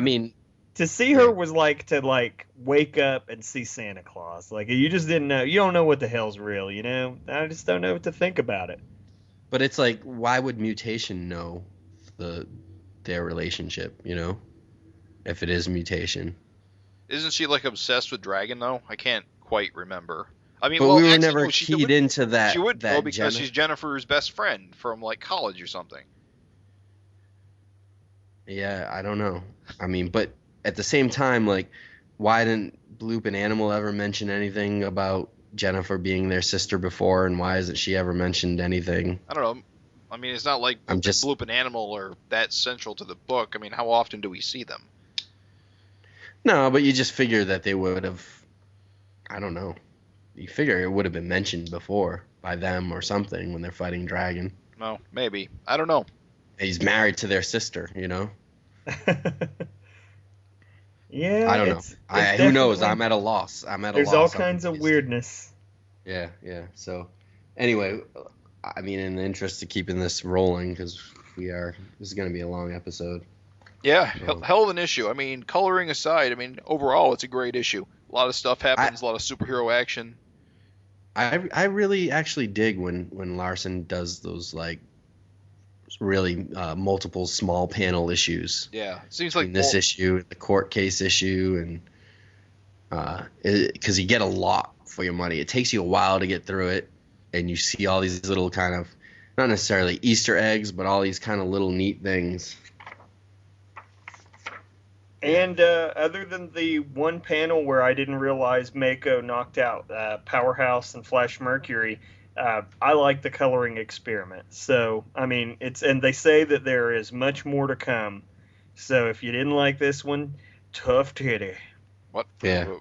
To see her was like to wake up and see Santa Claus. Like, you just didn't know. You don't know what the hell's real. I just don't know what to think about it. But it's like, why would mutation know their relationship? If it is mutation. Isn't she like obsessed with Dragon though? I can't quite remember. But we were never keyed into that. She would know because she's Jennifer's best friend from college or something. Yeah, I don't know. But at the same time, why didn't Bloop and Animal ever mention anything about Jennifer being their sister before, and why hasn't she ever mentioned anything? I don't know. It's not like Bloop and Animal are that central to the book. How often do we see them? No, but you just figure that they would have. I don't know. You figure it would have been mentioned before by them or something when they're fighting Dragon. No, maybe. I don't know. He's married to their sister, Yeah, I don't know. Who knows? I'm at a loss. There's all kinds of weirdness. Yeah. So, anyway, in the interest of keeping this rolling, because this is going to be a long episode. Yeah, hell of an issue. Coloring aside, overall, it's a great issue. A lot of stuff happens, a lot of superhero action. I really actually dig when Larsen does those, really multiple small panel issues. Yeah, it seems like this issue, the court case issue, and because you get a lot for your money. It takes you a while to get through it, and you see all these little kind of, not necessarily Easter eggs, but all these kind of little neat things. And other than the one panel where I didn't realize Mako knocked out Powerhouse and Flash Mercury, I like the coloring experiment. So, and they say that there is much more to come. So if you didn't like this one, tough titty. What? Yeah.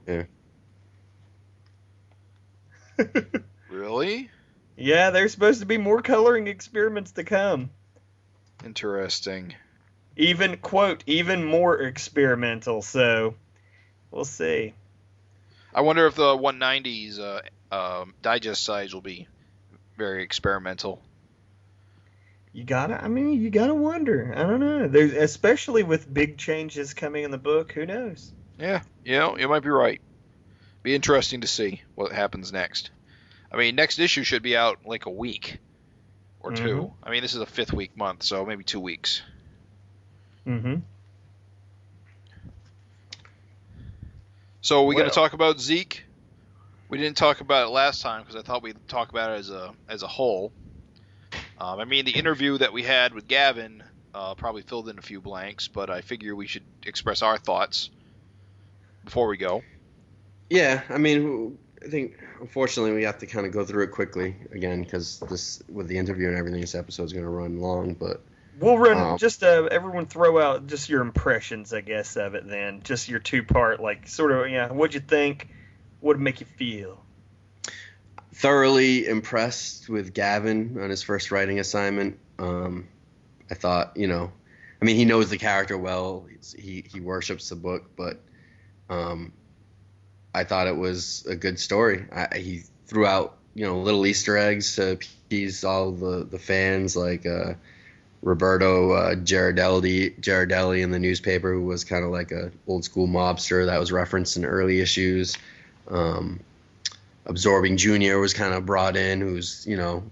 Really? Yeah, there's supposed to be more coloring experiments to come. Interesting. Even, quote, even more experimental, so we'll see. I wonder if the 190's digest size will be very experimental. You gotta wonder. I don't know. There's, especially with big changes coming in the book, who knows? Yeah, you might be right. Be interesting to see what happens next. Next issue should be out a week or two. This is a 5th week month, so maybe 2 weeks. Mm-hmm. So we're going to talk about ZEEK. We didn't talk about it last time because I thought we'd talk about it as a whole. The interview that we had with Gavin probably filled in a few blanks, but I figure we should express our thoughts before we go. Yeah, I think unfortunately we have to kind of go through it quickly again because this, with the interview and everything, this episode is going to run long, but. We'll run everyone throw out just your impressions, I guess, of it then. Just your 2-part, what'd you think? What'd it make you feel? Thoroughly impressed with Gavin on his first writing assignment. I thought, he knows the character well. He worships the book, but I thought it was a good story. He threw out, little Easter eggs to appease all the fans, Roberto Girardelli in the newspaper, who was kind of like a old school mobster that was referenced in early issues. Absorbing Jr. was kind of brought in, who's,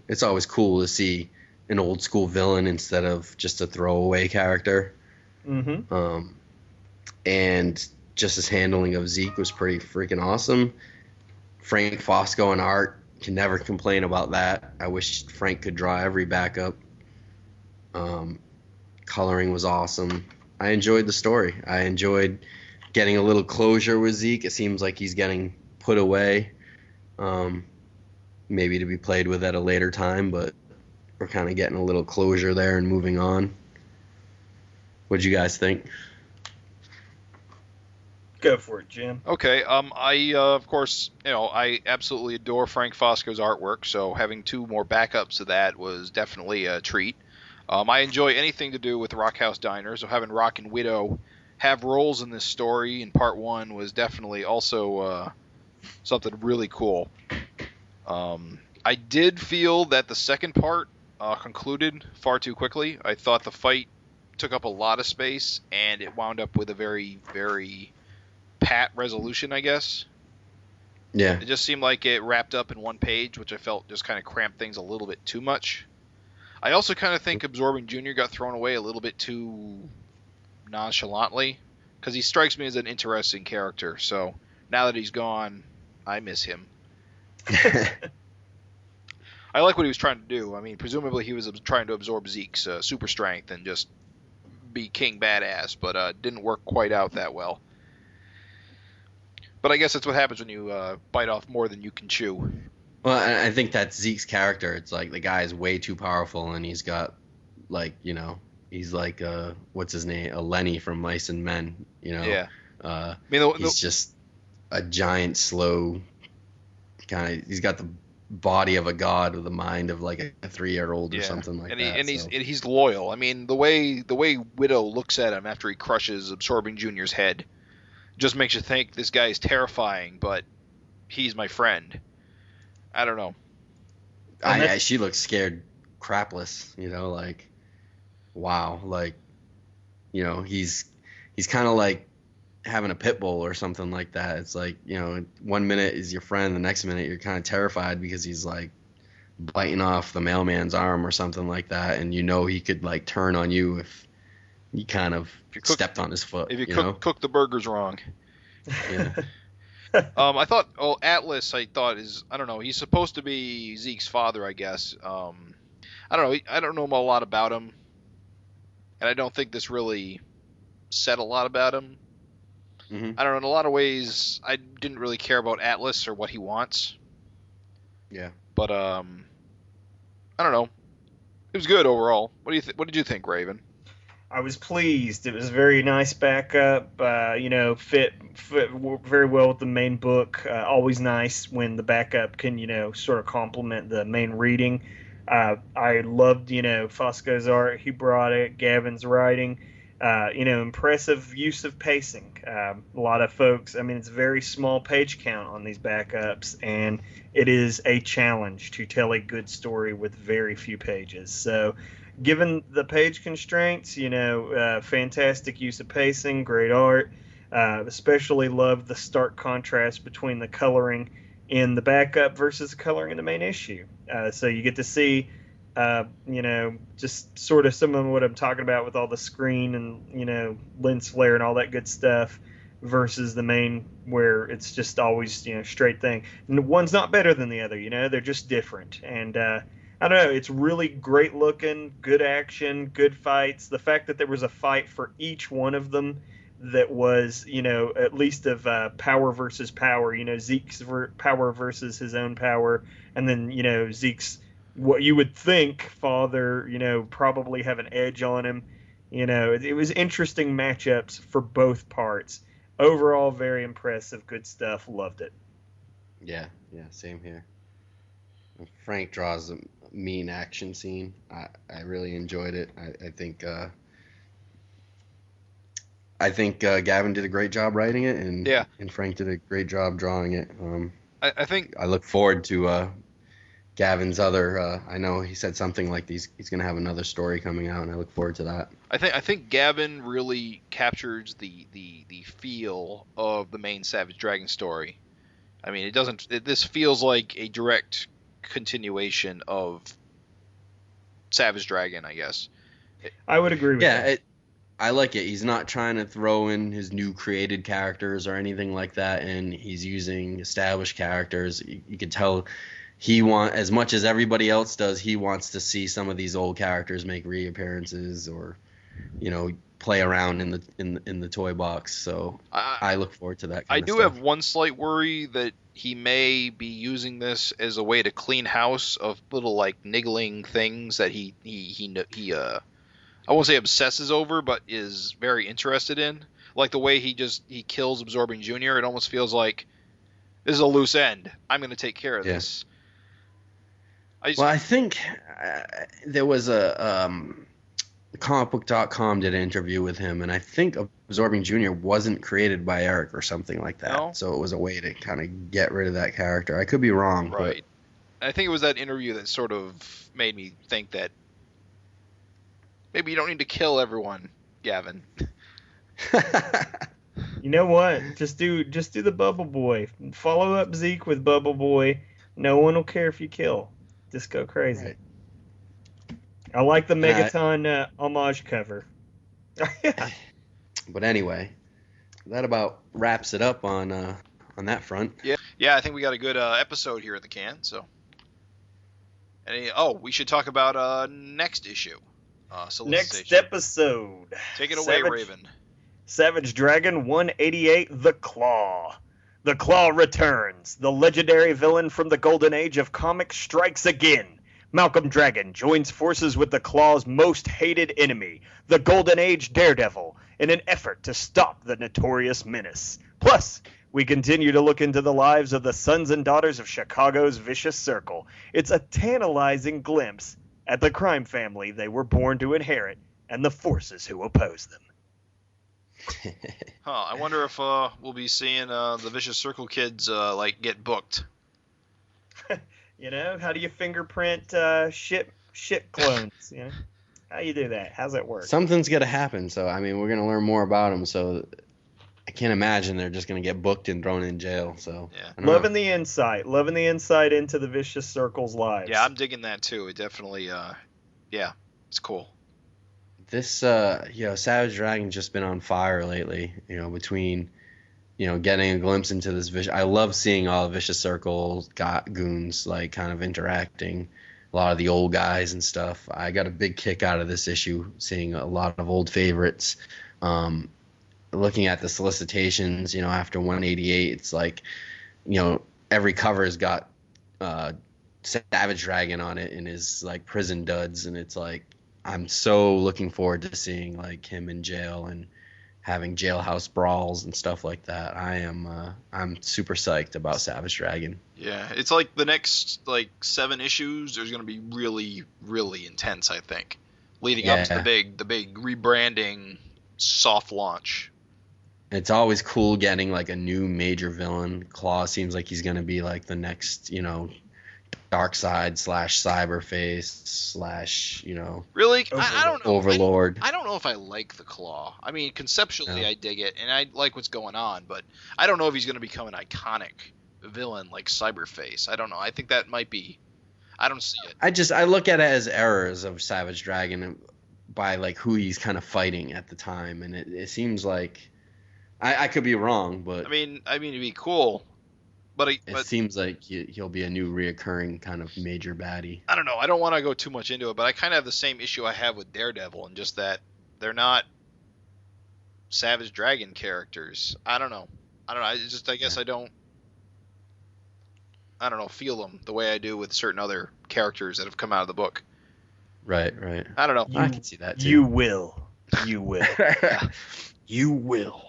it's always cool to see an old school villain instead of just a throwaway character. Mm-hmm. And just his handling of Zeke was pretty freaking awesome. Frank Fosco and art, can never complain about that. I wish Frank could draw every backup. Coloring was awesome. I enjoyed the story. I enjoyed getting a little closure with Zeke. It seems like he's getting put away, maybe to be played with at a later time, but we're kind of getting a little closure there and moving on. What'd you guys think? Go for it, Jim. Okay. Of course, I absolutely adore Frank Fosco's artwork, so having 2 more backups of that was definitely a treat. I enjoy anything to do with Rockhouse Diner, so having Rock and Widow have roles in this story in part 1 was definitely also something really cool. I did feel that the second part concluded far too quickly. I thought the fight took up a lot of space, and it wound up with a very, very pat resolution, I guess. Yeah. It just seemed like it wrapped up in one page, which I felt just kind of cramped things a little bit too much. I also kind of think Absorbing Jr. got thrown away a little bit too nonchalantly, because he strikes me as an interesting character, so now that he's gone, I miss him. I like what he was trying to do. I mean, presumably he was trying to absorb Zeke's super strength and just be king badass, but didn't work quite out that well. But I guess that's what happens when you bite off more than you can chew. Well, I think that's Zeke's character. It's like the guy is way too powerful, and he's got, like, he's like, what's his name? A Lenny from Mice and Men, Yeah. I mean, he's just a giant, slow kind of. He's got the body of a god with the mind of like a 3-year-old or something like that. And he's loyal. I mean, the way Widow looks at him after he crushes Absorbing Jr.'s head just makes you think this guy is terrifying, but he's my friend. I don't know. She looks scared crapless, like, wow, like, he's kind of like having a pit bull or something like that. It's like, 1 minute is your friend, the next minute you're kind of terrified because he's like biting off the mailman's arm or something like that, and he could like turn on you if you kind of stepped on his foot. If you cook the burgers wrong. Yeah. I thought, Atlas, I don't know, he's supposed to be Zeke's father, I guess. I don't know. I don't know a lot about him, and I don't think this really said a lot about him. Mm-hmm. I don't know. In a lot of ways, I didn't really care about Atlas or what he wants. Yeah. But I don't know. It was good overall. What did you think, Raven? I was pleased. It was a very nice backup. Fit very well with the main book. Always nice when the backup can, sort of complement the main reading. I loved, Fosco's art. He brought it. Gavin's writing. Impressive use of pacing. A lot of folks, it's a very small page count on these backups, and it is a challenge to tell a good story with very few pages. So, given the page constraints, fantastic use of pacing, great art. Especially loved the stark contrast between the coloring in the backup versus the coloring in the main issue. So you get to see, just sort of some of what I'm talking about with all the screen and, lens flare and all that good stuff versus the main where it's just always, straight thing. And one's not better than the other, they're just different. And, I don't know, it's really great looking, good action, good fights. The fact that there was a fight for each one of them that was, at least of power versus power, Zeke's power versus his own power, and then, Zeke's, what you would think, father, probably have an edge on him. It was interesting matchups for both parts. Overall, very impressive, good stuff, loved it. Yeah, same here. Frank draws a mean action scene. I really enjoyed it. I think Gavin did a great job writing it, and Frank did a great job drawing it. I think I look forward to Gavin's other. I know he said something like he's going to have another story coming out, and I look forward to that. I think Gavin really captures the feel of the main Savage Dragon story. I mean, this feels like a direct continuation of Savage Dragon, I guess. I would agree with that. I like it. He's not trying to throw in his new created characters or anything like that, and he's using established characters. You could tell as much as everybody else does, he wants to see some of these old characters make reappearances or, play around in the toy box. So I look forward to that. I do have one slight worry that he may be using this as a way to clean house of little like niggling things that he I won't say obsesses over, but is very interested in. Like the way he kills Absorbing Jr. It almost feels like this is a loose end. I'm going to take care of this. I think there was a comicbook.com did an interview with him, and I think Absorbing Jr. wasn't created by Eric or something like that. No? So it was a way to kind of get rid of that character. I could be wrong. Right. But I think it was that interview that sort of made me think that maybe you don't need to kill everyone, Gavin. You know what? Just do the Bubble Boy. Follow up Zeke with Bubble Boy. No one will care if you kill. Just go crazy. Right. I like the Megaton homage cover. But anyway, that about wraps it up on that front. Yeah, I think we got a good episode here at the can. So, we should talk about next issue. Next episode. Take it away, Raven. Savage Dragon 188, The Claw. The Claw returns. The legendary villain from the Golden Age of comics strikes again. Malcolm Dragon joins forces with the Claw's most hated enemy, the Golden Age Daredevil, in an effort to stop the notorious menace. Plus, we continue to look into the lives of the sons and daughters of Chicago's vicious circle. It's a tantalizing glimpse at the crime family they were born to inherit and the forces who oppose them. I wonder if we'll be seeing the Vicious Circle kids get booked. How do you fingerprint shit clones? How you do that? How's that work? Something's gonna happen. So we're gonna learn more about them. So I can't imagine they're just gonna get booked and thrown in jail. So loving the insight into the Vicious Circle's lives. Yeah, I'm digging that too. It definitely, it's cool. This Savage Dragon's just been on fire lately. Between getting a glimpse into this I love seeing all the Vicious Circle goons kind of interacting. A lot of the old guys and stuff. I got a big kick out of this issue, seeing a lot of old favorites. Looking at the solicitations, after 188, it's every cover's got Savage Dragon on it in his prison duds, and it's I'm so looking forward to seeing him in jail and having jailhouse brawls and stuff like that. I'm super psyched about Savage Dragon. Yeah, it's the next 7 issues. There's going to be really, really intense. I think leading up to the big rebranding soft launch. It's always cool getting a new major villain. Claw seems like he's going to be the next Darkseid / Cyberface / really I don't know Overlord. I don't know if I like the Claw. Conceptually I dig it and I like what's going on, but I don't know if he's going to become an iconic villain like Cyberface. I don't know. I think that might be. I don't see it. I look at it as errors of Savage Dragon by who he's kind of fighting at the time, and it seems like I could be wrong, but it'd be cool. But it seems like he'll be a new reoccurring kind of major baddie. I don't know. I don't want to go too much into it, but I kind of have the same issue I have with Daredevil, and just that they're not Savage Dragon characters. I don't know. I guess I don't feel them the way I do with certain other characters that have come out of the book. Right. I don't know. I can see that too. You will. You will.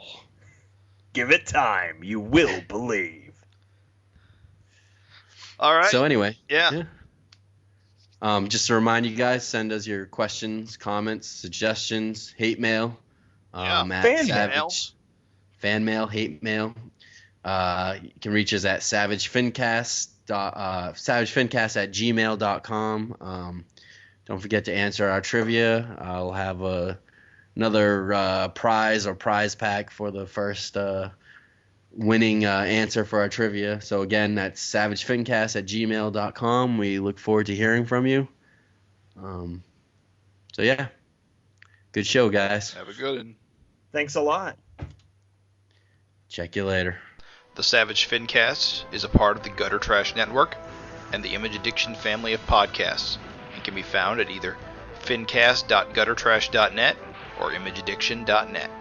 Give it time. You will believe. All right. So anyway, yeah. Just to remind you guys, send us your questions, comments, suggestions, hate mail. Fan mail, hate mail. You can reach us at SAVAGEFINcast, SAVAGEFINcast@gmail.com. Don't forget to answer our trivia. I'll have another prize or prize pack for the first winning answer for our trivia. So again, that's SAVAGEFINcast@gmail.com. We look forward to hearing from you. So yeah, good show, guys. Have a good one. Thanks a lot. Check you later. The Savage FINcast is a part of the Gutter Trash Network and the Image Addiction family of podcasts, and can be found at either fincast.guttertrash.net or imageaddiction.net.